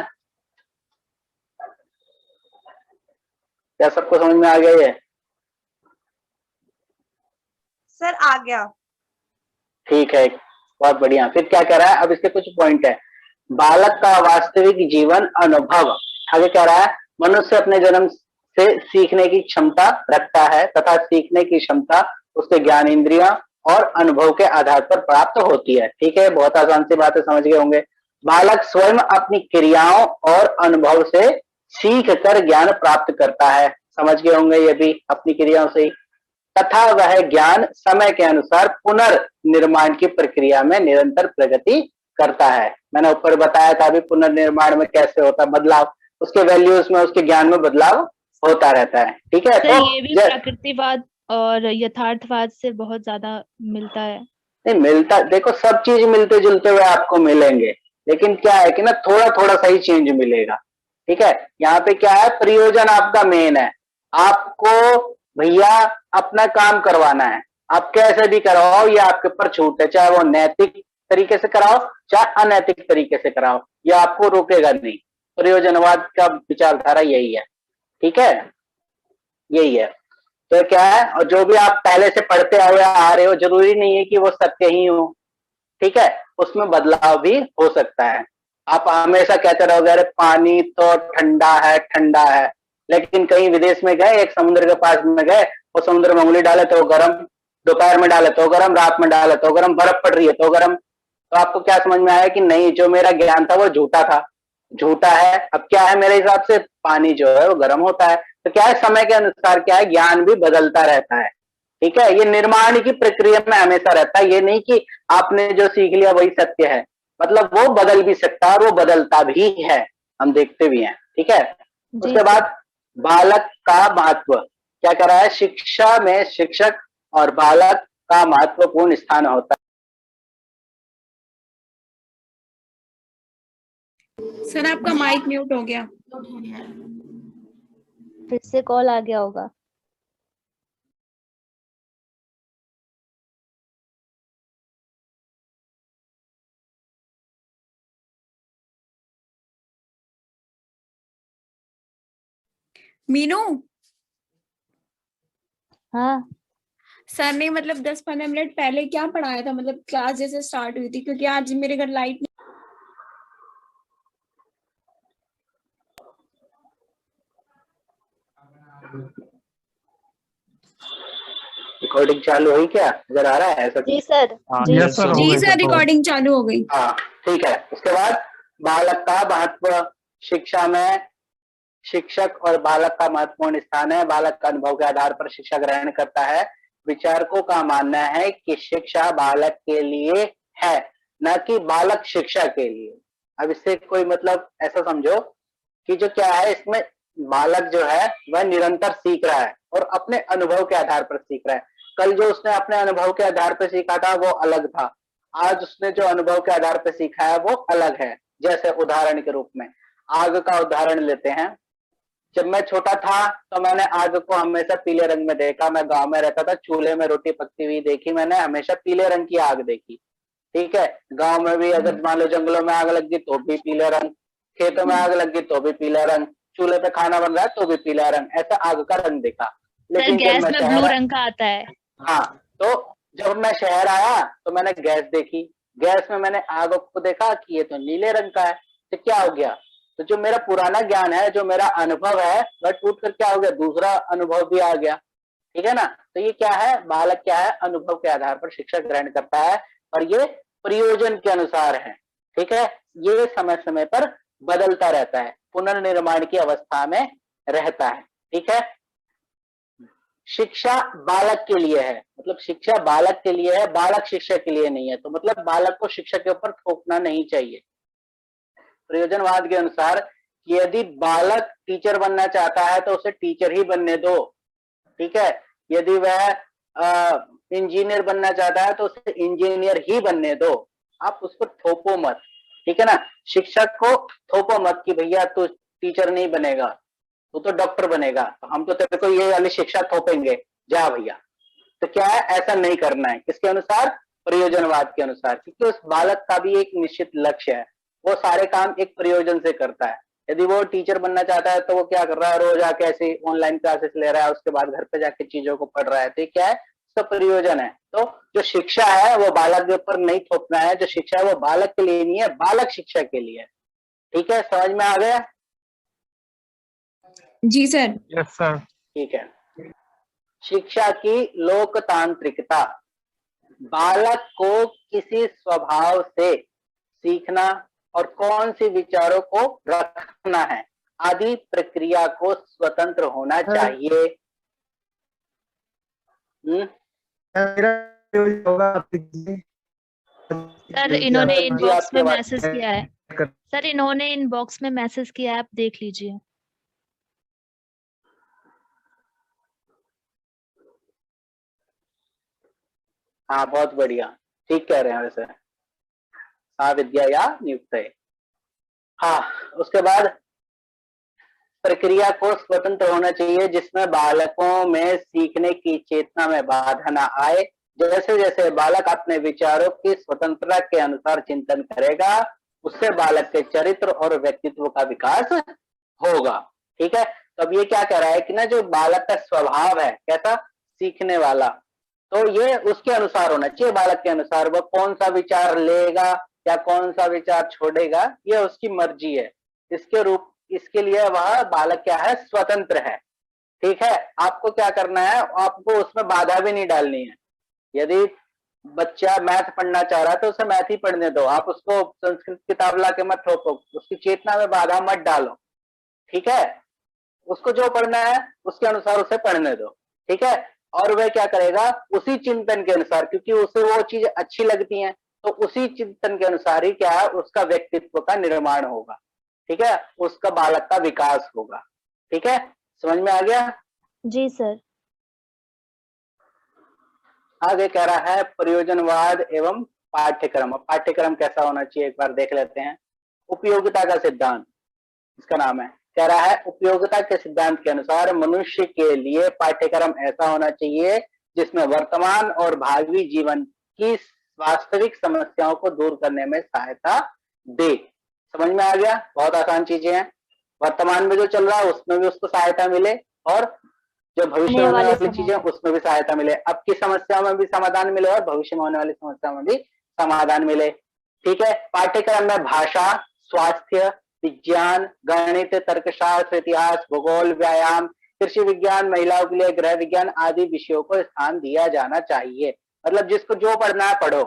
क्या सबको समझ में आ गया ये? सर आ गया। ठीक है, बहुत बढ़िया। फिर क्या कह रहा है, अब इसके कुछ पॉइंट है। बालक का वास्तविक जीवन अनुभव। आगे कह रहा है, मनुष्य अपने जन्म से सीखने की क्षमता रखता है तथा सीखने की क्षमता उसके ज्ञान इंद्रियां और अनुभव के आधार पर प्राप्त होती है। ठीक है, बहुत आसान सी बातें समझ गए होंगे। बालक स्वयं अपनी क्रियाओं और अनुभव से सीख कर ज्ञान प्राप्त करता है। समझ गए होंगे ये भी, अपनी क्रियाओं से ही। तथा वह ज्ञान समय के अनुसार पुनर्निर्माण की प्रक्रिया में निरंतर प्रगति करता है। मैंने ऊपर बताया था अभी पुनर्निर्माण में कैसे होता है बदलाव, उसके वैल्यूज में, उसके ज्ञान में बदलाव होता रहता है। ठीक है, सर तो ये भी प्रकृतिवाद और यथार्थवाद से बहुत ज्यादा मिलता है। नहीं मिलता, देखो सब चीज मिलते जुलते हुए आपको मिलेंगे, लेकिन क्या है कि ना थोड़ा थोड़ा सा ही चेंज मिलेगा। ठीक है, यहाँ पे क्या है, प्रयोजन आपका मेन है। आपको भैया अपना काम करवाना है, आप कैसे भी करवाओ, ये आपके ऊपर छूट है। चाहे वो नैतिक तरीके से कराओ, चाहे अनैतिक तरीके से कराओ, ये आपको रोकेगा नहीं। प्रयोजनवाद का विचारधारा यही है। ठीक है, यही है। तो क्या है, और जो भी आप पहले से पढ़ते हुए आ रहे हो, जरूरी नहीं है कि वो सत्य ही हो। ठीक है, उसमें बदलाव भी हो सकता है। आप हमेशा कहते रहोगे अरे पानी तो ठंडा है ठंडा है, लेकिन कहीं विदेश में गए, एक समुद्र के पास में गए, वो समुद्र में उंगली डाले तो गर्म, दोपहर में डाले तो गर्म, रात में डाले तो गर्म, बर्फ पड़ रही है तो गर्म। तो आपको क्या समझ में आया कि नहीं, जो मेरा ज्ञान था वो झूठा था, झूठा है। अब क्या है, मेरे हिसाब से पानी जो है वो गर्म होता है। तो क्या है, समय के अनुसार क्या है, ज्ञान भी बदलता रहता है। ठीक है, ये निर्माण की प्रक्रिया में हमेशा रहता है। ये नहीं कि आपने जो सीख लिया वही सत्य है, मतलब वो बदल भी सकता है और वो बदलता भी है, हम देखते भी हैं। ठीक है, उसके बाद बालक का महत्व क्या कर रहा है, शिक्षा में शिक्षक और बालक का महत्वपूर्ण स्थान होता है। सर आपका माइक म्यूट हो गया। फिर से कॉल आ गया होगा। मीनू, हाँ सर ने मतलब 10-15 मिनट पहले क्या पढ़ाया था, मतलब क्लास जैसे स्टार्ट हुई थी, क्योंकि आज मेरे घर लाइट रिकॉर्डिंग चालू हुई क्या, नजर आ रहा है ऐसा? जी सर। जी सर, जी सर रिकॉर्डिंग चालू हो गई। हाँ ठीक है। उसके बाद बालक का महत्व, शिक्षा में शिक्षक और बालक का महत्वपूर्ण स्थान है। बालक का अनुभव के आधार पर शिक्षा ग्रहण करता है। विचारकों का मानना है कि शिक्षा बालक के लिए है, न कि बालक शिक्षा के लिए। अब इससे कोई मतलब ऐसा समझो कि जो क्या है, इसमें बालक जो है वह निरंतर सीख रहा है और अपने अनुभव के आधार पर सीख रहा है। कल जो उसने अपने अनुभव के आधार पर सीखा था वो अलग था, आज उसने जो अनुभव के आधार पर सीखा है वो अलग है। जैसे उदाहरण के रूप में आग का उदाहरण लेते हैं। जब मैं छोटा था तो मैंने आग को हमेशा पीले रंग में देखा। मैं गांव में रहता था, चूल्हे में रोटी पकती हुई देखी मैंने, हमेशा पीले रंग की आग देखी। ठीक है, गांव में भी अगर मान लो जंगलों में आग लग गई तो भी पीला रंग, खेतों में आग लग गई तो भी पीला रंग, चूल्हे पे खाना बन रहा है तो भी पीला रंग, ऐसा आग का रंग दिखा। सर लेकिन जब गैस मैं में शहर ब्लू रंग का आता है। हाँ, तो जब मैं शहर आया तो मैंने गैस देखी, गैस में मैंने आग को देखा कि ये तो नीले रंग का है, तो क्या हो गया, तो जो मेरा पुराना ज्ञान है, जो मेरा अनुभव है, वह टूट कर क्या हो गया, दूसरा अनुभव भी आ गया। ठीक है ना, तो ये क्या है, बालक क्या है, अनुभव के आधार पर शिक्षा ग्रहण करता है और ये प्रयोजन के अनुसार है। ठीक है, ये समय समय पर बदलता रहता है, पुनर्निर्माण की अवस्था में रहता है। ठीक है, शिक्षा बालक के लिए है, मतलब शिक्षा बालक के लिए है, बालक शिक्षा के लिए नहीं है। तो मतलब बालक को शिक्षा के ऊपर थोपना नहीं चाहिए। प्रयोजनवाद के अनुसार यदि बालक टीचर बनना चाहता है तो उसे टीचर ही बनने दो। ठीक है, यदि वह इंजीनियर बनना चाहता है तो उसे इंजीनियर ही बनने दो, आप उसको थोपो मत। ठीक है ना, शिक्षक को थोपो मत कि भैया तू टीचर नहीं बनेगा, तू तो डॉक्टर बनेगा, तो हम तो तेरे को ये वाली शिक्षा थोपेंगे, जा भैया। तो क्या है, ऐसा नहीं करना है। किसके अनुसार, प्रयोजनवाद के अनुसार, क्योंकि उस बालक का भी एक निश्चित लक्ष्य है, वो सारे काम एक प्रयोजन से करता है। यदि वो टीचर बनना चाहता है तो वो क्या कर रहा है, रोज आके ऐसे ऑनलाइन क्लासेस ले रहा है, उसके बाद घर पे जाके चीजों को पढ़ रहा है, तो क्या है, उसका प्रयोजन है। तो जो शिक्षा है वो बालक के ऊपर नहीं थोपना है, जो शिक्षा है वो बालक के लिए नहीं है, बालक शिक्षा के लिए है। ठीक है, समझ में आ गया? जी सर। Yes sir. ठीक है, शिक्षा की लोकतांत्रिकता, बालक को किसी स्वभाव से सीखना और कौन सी विचारों को रखना है आदि प्रक्रिया को स्वतंत्र होना चाहिए। सर इन्होंने इनबॉक्स में आपकी मैसेज किया है, सर इन्होंने इनबॉक्स में मैसेज किया है, आप देख लीजिए। हाँ बहुत बढ़िया, ठीक कह रहे हैं वैसे, हाँ विद्या या नियुक्त है। हाँ, उसके बाद प्रक्रिया को स्वतंत्र होना चाहिए जिसमें बालकों में सीखने की चेतना में बाधा न आए। जैसे जैसे बालक अपने विचारों की स्वतंत्रता के अनुसार चिंतन करेगा, उससे बालक के चरित्र और व्यक्तित्व का विकास होगा। ठीक है, तो अब ये क्या कह रहा है कि ना जो बालक का स्वभाव है कैसा, सीखने वाला, तो ये उसके अनुसार होना चाहिए, बालक के अनुसार। वह कौन सा विचार लेगा या कौन सा विचार छोड़ेगा ये उसकी मर्जी है। इसके लिए वह बालक क्या है, स्वतंत्र है। ठीक है, आपको क्या करना है, आपको उसमें बाधा भी नहीं डालनी है। यदि बच्चा मैथ पढ़ना चाह रहा है तो उसे मैथ ही पढ़ने दो, आप उसको संस्कृत किताब ला के मत थोपो, उसकी चेतना में बाधा मत डालो। ठीक है, उसको जो पढ़ना है उसके अनुसार उसे पढ़ने दो। ठीक है, और वह क्या करेगा, उसी चिंतन के अनुसार, क्योंकि उसे वो चीज अच्छी लगती है, तो उसी चिंतन के अनुसार ही क्या है, उसका व्यक्तित्व का निर्माण होगा। ठीक है, उसका बालक का विकास होगा। ठीक है, समझ में आ गया? जी सर। आगे कह रहा है प्रयोजनवाद एवं पाठ्यक्रम। पाठ्यक्रम कैसा होना चाहिए एक बार देख लेते हैं। उपयोगिता का सिद्धांत इसका नाम है। कह रहा है उपयोगिता के सिद्धांत के अनुसार मनुष्य के लिए पाठ्यक्रम ऐसा होना चाहिए जिसमें वर्तमान और भावी जीवन की वास्तविक समस्याओं को दूर करने में सहायता दे। समझ में आ गया? बहुत आसान चीजें हैं। वर्तमान में जो चल रहा है उसमें भी उसको सहायता मिले और जो भविष्य में होने वाली चीजें उसमें भी सहायता मिले, अब की समस्याओं में भी समाधान मिले और भविष्य में होने वाली समस्याओं में भी समाधान मिले। ठीक है, पाठ्यक्रम में भाषा, स्वास्थ्य, विज्ञान, गणित, तर्कशास्त्र, इतिहास, भूगोल, व्यायाम, कृषि विज्ञान, महिलाओं के लिए गृह विज्ञान आदि विषयों को स्थान दिया जाना चाहिए। मतलब जिसको जो पढ़ना है पढ़ो।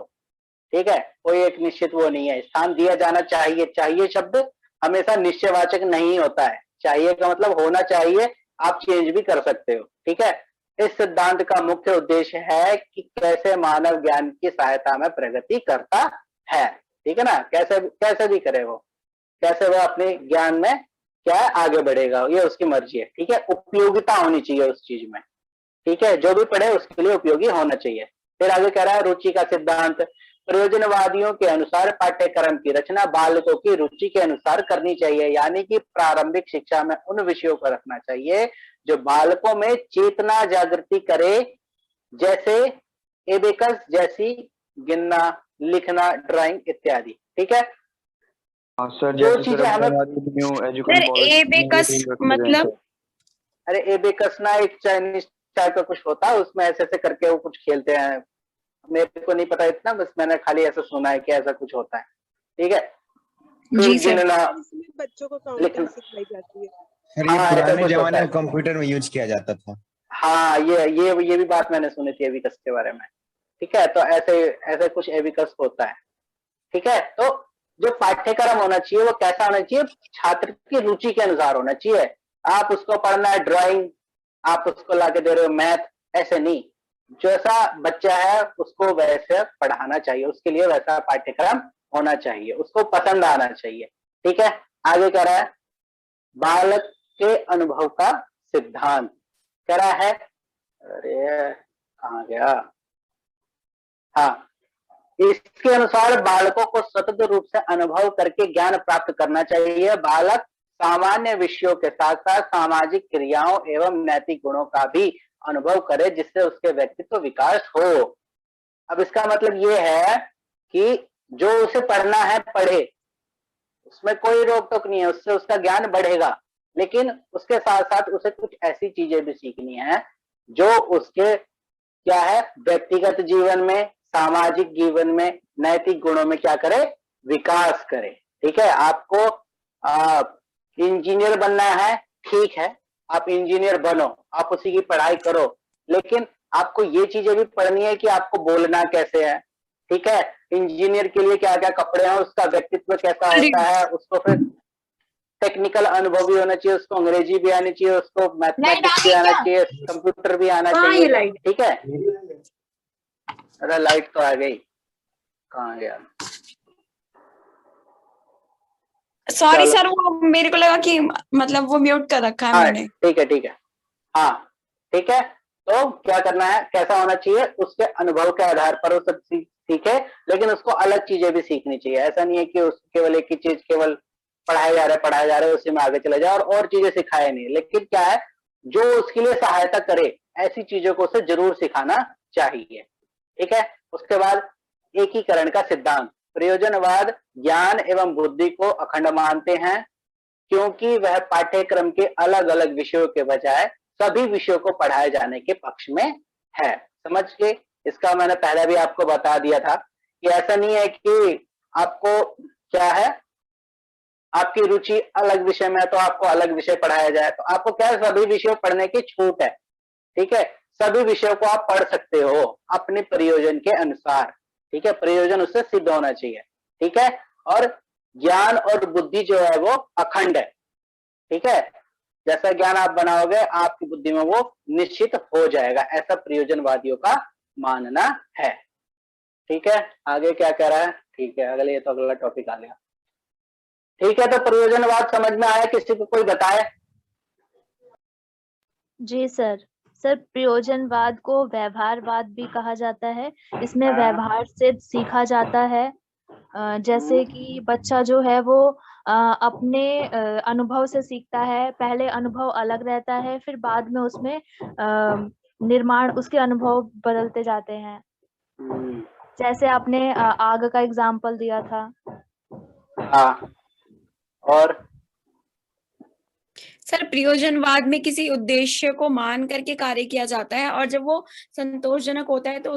ठीक है, कोई एक निश्चित वो नहीं है, स्थान दिया जाना चाहिए। चाहिए शब्द हमेशा निश्चयवाचक नहीं होता है, चाहिए का मतलब होना चाहिए, आप चेंज भी कर सकते हो। ठीक है, इस सिद्धांत का मुख्य उद्देश्य है कि कैसे मानव ज्ञान की सहायता में प्रगति करता है। ठीक है ना, कैसे भी करे वो, कैसे वो अपने ज्ञान में क्या है आगे बढ़ेगा, ये उसकी मर्जी है। ठीक है, उपयोगिता होनी चाहिए उस चीज में। ठीक है, जो भी पढ़े उसके लिए उपयोगी होना चाहिए। फिर आगे कह रहा है रुचि का सिद्धांत। प्रयोजनवादियों के अनुसार पाठ्यक्रम की रचना बालकों की रुचि के अनुसार करनी चाहिए, यानी कि प्रारंभिक शिक्षा में उन विषयों को रखना चाहिए जो बालकों में चेतना जागृति करे, जैसे एबेकस जैसी गिनना, लिखना, ड्राइंग इत्यादि। ठीक है, हाँ सर, जो जैसे सर चीजें अभी हमें, हमारी new sir education policy abacus मतलब अरे एबेकस ना एक चाइनीज टाइप का कुछ होता है, उसमें ऐसे ऐसे करके वो कुछ खेलते हैं, मेरे को नहीं पता इतना, बस मैंने खाली ऐसा सुना है कि ऐसा कुछ होता है। ठीक है, फिर जी सर। गिनना, इसमें बच्चों को लिखना, काउंटिंग सिखाई जाती है। सर ये हाँ ऐसा पुराने कुछ होता जमाने है। में कंप्यूटर में यूज किया जाता था। हाँ ये भी बात मैंने सुनी थी एबिकस के बारे में। ठीक है, तो ऐसे ऐसे कुछ एबिकस होता है। ठीक है, तो जो पाठ्यक्रम होना चाहिए वो कैसा होना चाहिए, छात्र की रुचि के अनुसार होना चाहिए। आप उसको पढ़ना है ड्राइंग, आप उसको लाके दे रहे हो मैथ, ऐसे नहीं। जैसा बच्चा है उसको वैसे पढ़ाना चाहिए, उसके लिए वैसा पाठ्यक्रम होना चाहिए, उसको पसंद आना चाहिए। ठीक है, आगे कह रहा है बालक के अनुभव का सिद्धांत, कह रहा है, अरे कहाँ गया, हाँ, इसके अनुसार बालकों को सतत रूप से अनुभव करके ज्ञान प्राप्त करना चाहिए। बालक सामान्य विषयों के साथ साथ सामाजिक क्रियाओं एवं नैतिक गुणों का भी अनुभव करे, जिससे उसके व्यक्तित्व विकास हो। अब इसका मतलब ये है कि जो उसे पढ़ना है पढ़े, उसमें कोई रोक टोक नहीं है, उससे उसका ज्ञान बढ़ेगा, लेकिन उसके साथ साथ उसे कुछ ऐसी चीजें भी सीखनी है जो उसके क्या है व्यक्तिगत जीवन में, सामाजिक जीवन में, नैतिक गुणों में क्या करे, विकास करे। ठीक है, आपको इंजीनियर बनना है, ठीक है, आप इंजीनियर बनो, आप उसी की पढ़ाई करो, लेकिन आपको ये चीजें भी पढ़नी है कि आपको बोलना कैसे है। ठीक है, इंजीनियर के लिए क्या क्या कपड़े हैं, उसका व्यक्तित्व कैसा होता है, उसको फिर टेक्निकल अनुभव भी होना चाहिए, उसको अंग्रेजी भी आनी चाहिए, उसको मैथमेटिक्स भी आना चाहिए, कंप्यूटर भी आना चाहिए। ठीक है, अरे लाइट तो आ गई, कहाँ गया, सॉरी चलो, सर, वो मेरे को लगा कि मतलब वो म्यूट कर रखा है हाँ मैंने। ठीक है, ठीक है, हाँ ठीक है। तो क्या करना है, कैसा होना चाहिए, उसके अनुभव के आधार पर वो सब सीखे, लेकिन उसको अलग चीजें भी सीखनी चाहिए। ऐसा नहीं है कि उसको केवल एक ही चीज केवल पढ़ाए जा रहे उसी में आगे चले जाए और चीजें सिखाए नहीं, लेकिन क्या है जो उसके लिए सहायता करे ऐसी चीजों को उसे जरूर सिखाना चाहिए। ठीक है, उसके बाद एकीकरण का सिद्धांत, प्रयोजनवाद ज्ञान एवं बुद्धि को अखंड मानते हैं, क्योंकि वह पाठ्यक्रम के अलग अलग विषयों के बजाय सभी विषयों को पढ़ाए जाने के पक्ष में है। समझ के, इसका मैंने पहले भी आपको बता दिया था कि ऐसा नहीं है कि आपको क्या है, आपकी रुचि अलग विषय में है तो आपको अलग विषय पढ़ाया जाए, तो आपको क्या है, सभी विषय पढ़ने की छूट है। ठीक है, सभी विषयों को आप पढ़ सकते हो अपने प्रयोजन के अनुसार। ठीक है, प्रयोजन उससे सिद्ध होना चाहिए। ठीक है, और ज्ञान और बुद्धि जो है वो अखंड है। ठीक है, जैसा ज्ञान आप बनाओगे आपकी बुद्धि में वो निश्चित हो जाएगा, ऐसा प्रयोजनवादियों का मानना है। ठीक है, आगे क्या कह रहा है, ठीक है, अगले, ये तो अगला टॉपिक आ गया। ठीक है, तो प्रयोजनवाद समझ में आया, किसी को कोई बताए? जी सर। सर, प्रयोजनवाद को व्यवहारवाद भी कहा जाता है। इसमें हाँ। व्यवहार से सीखा जाता है। जैसे कि बच्चा जो है वो अपने अनुभव से सीखता है। पहले अनुभव अलग रहता है, फिर बाद में उसमें निर्माण, उसके अनुभव बदलते जाते हैं। जैसे आपने आग का एग्जाम्पल दिया था। हाँ, और सर प्रयोजनवाद में किसी उद्देश्य को मान करके कार्य किया जाता है, और जब वो संतोषजनक होता है तो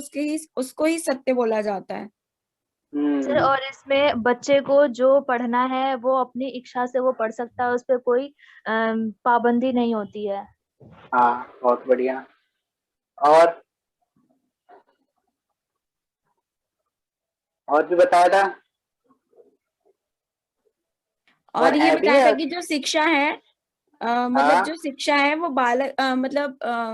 उसको ही सत्य बोला जाता है। सर, और इसमें बच्चे को जो पढ़ना है वो अपनी इच्छा से वो पढ़ सकता है, उस पर कोई पाबंदी नहीं होती है। हाँ, बहुत बढ़िया। और भी बताया था, और ये है भी बताया है। था कि जो शिक्षा है मतलब हाँ, जो शिक्षा है वो बालक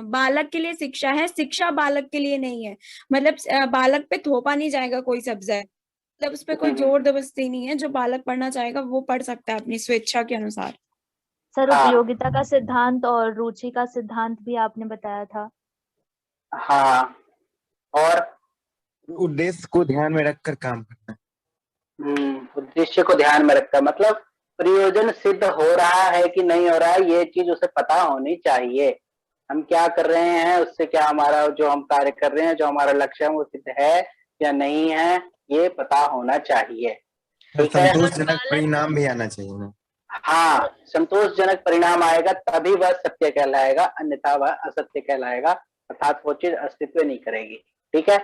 बालक के लिए शिक्षा है, शिक्षा बालक के लिए नहीं है। मतलब बालक पे थोपा नहीं जाएगा कोई सब्जेक्ट, मतलब उस पे कोई जोर जबरदस्ती नहीं है। जो बालक पढ़ना चाहेगा वो पढ़ सकता है अपनी स्वेच्छा के अनुसार। सर, हाँ, उपयोगिता का सिद्धांत और रुचि का सिद्धांत भी आपने बताया था। हाँ, और उद्देश्य को ध्यान में रखकर काम करना। उद्देश्य को ध्यान में रखकर, मतलब प्रयोजन सिद्ध हो रहा है कि नहीं हो रहा है, ये चीज उसे पता होनी चाहिए। हम क्या कर रहे हैं, उससे क्या हमारा जो हम कार्य कर रहे हैं, जो हमारा लक्ष्य है वो सिद्ध है या नहीं है, ये पता होना चाहिए। ठीक है, संतोषजनक परिणाम भी आना चाहिए ना। हाँ, संतोषजनक परिणाम आएगा तभी वह सत्य कहलाएगा, अन्यथा वह असत्य कहलाएगा, अर्थात वो चीज अस्तित्व नहीं करेगी। ठीक है,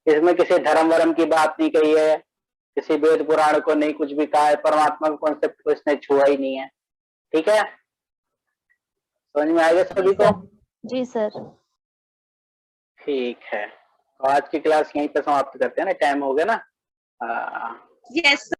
इसमें किसी धर्म वर्म की बात नहीं कही है, किसी वेद पुराण को नहीं कुछ भी कहा है, परमात्मा के कॉन्सेप्ट को इसने छुआ ही नहीं है। ठीक है, समझ में आएगा सभी को? जी सर। ठीक है, तो आज की क्लास यहीं पे समाप्त करते हैं ना, टाइम हो गया ना। यस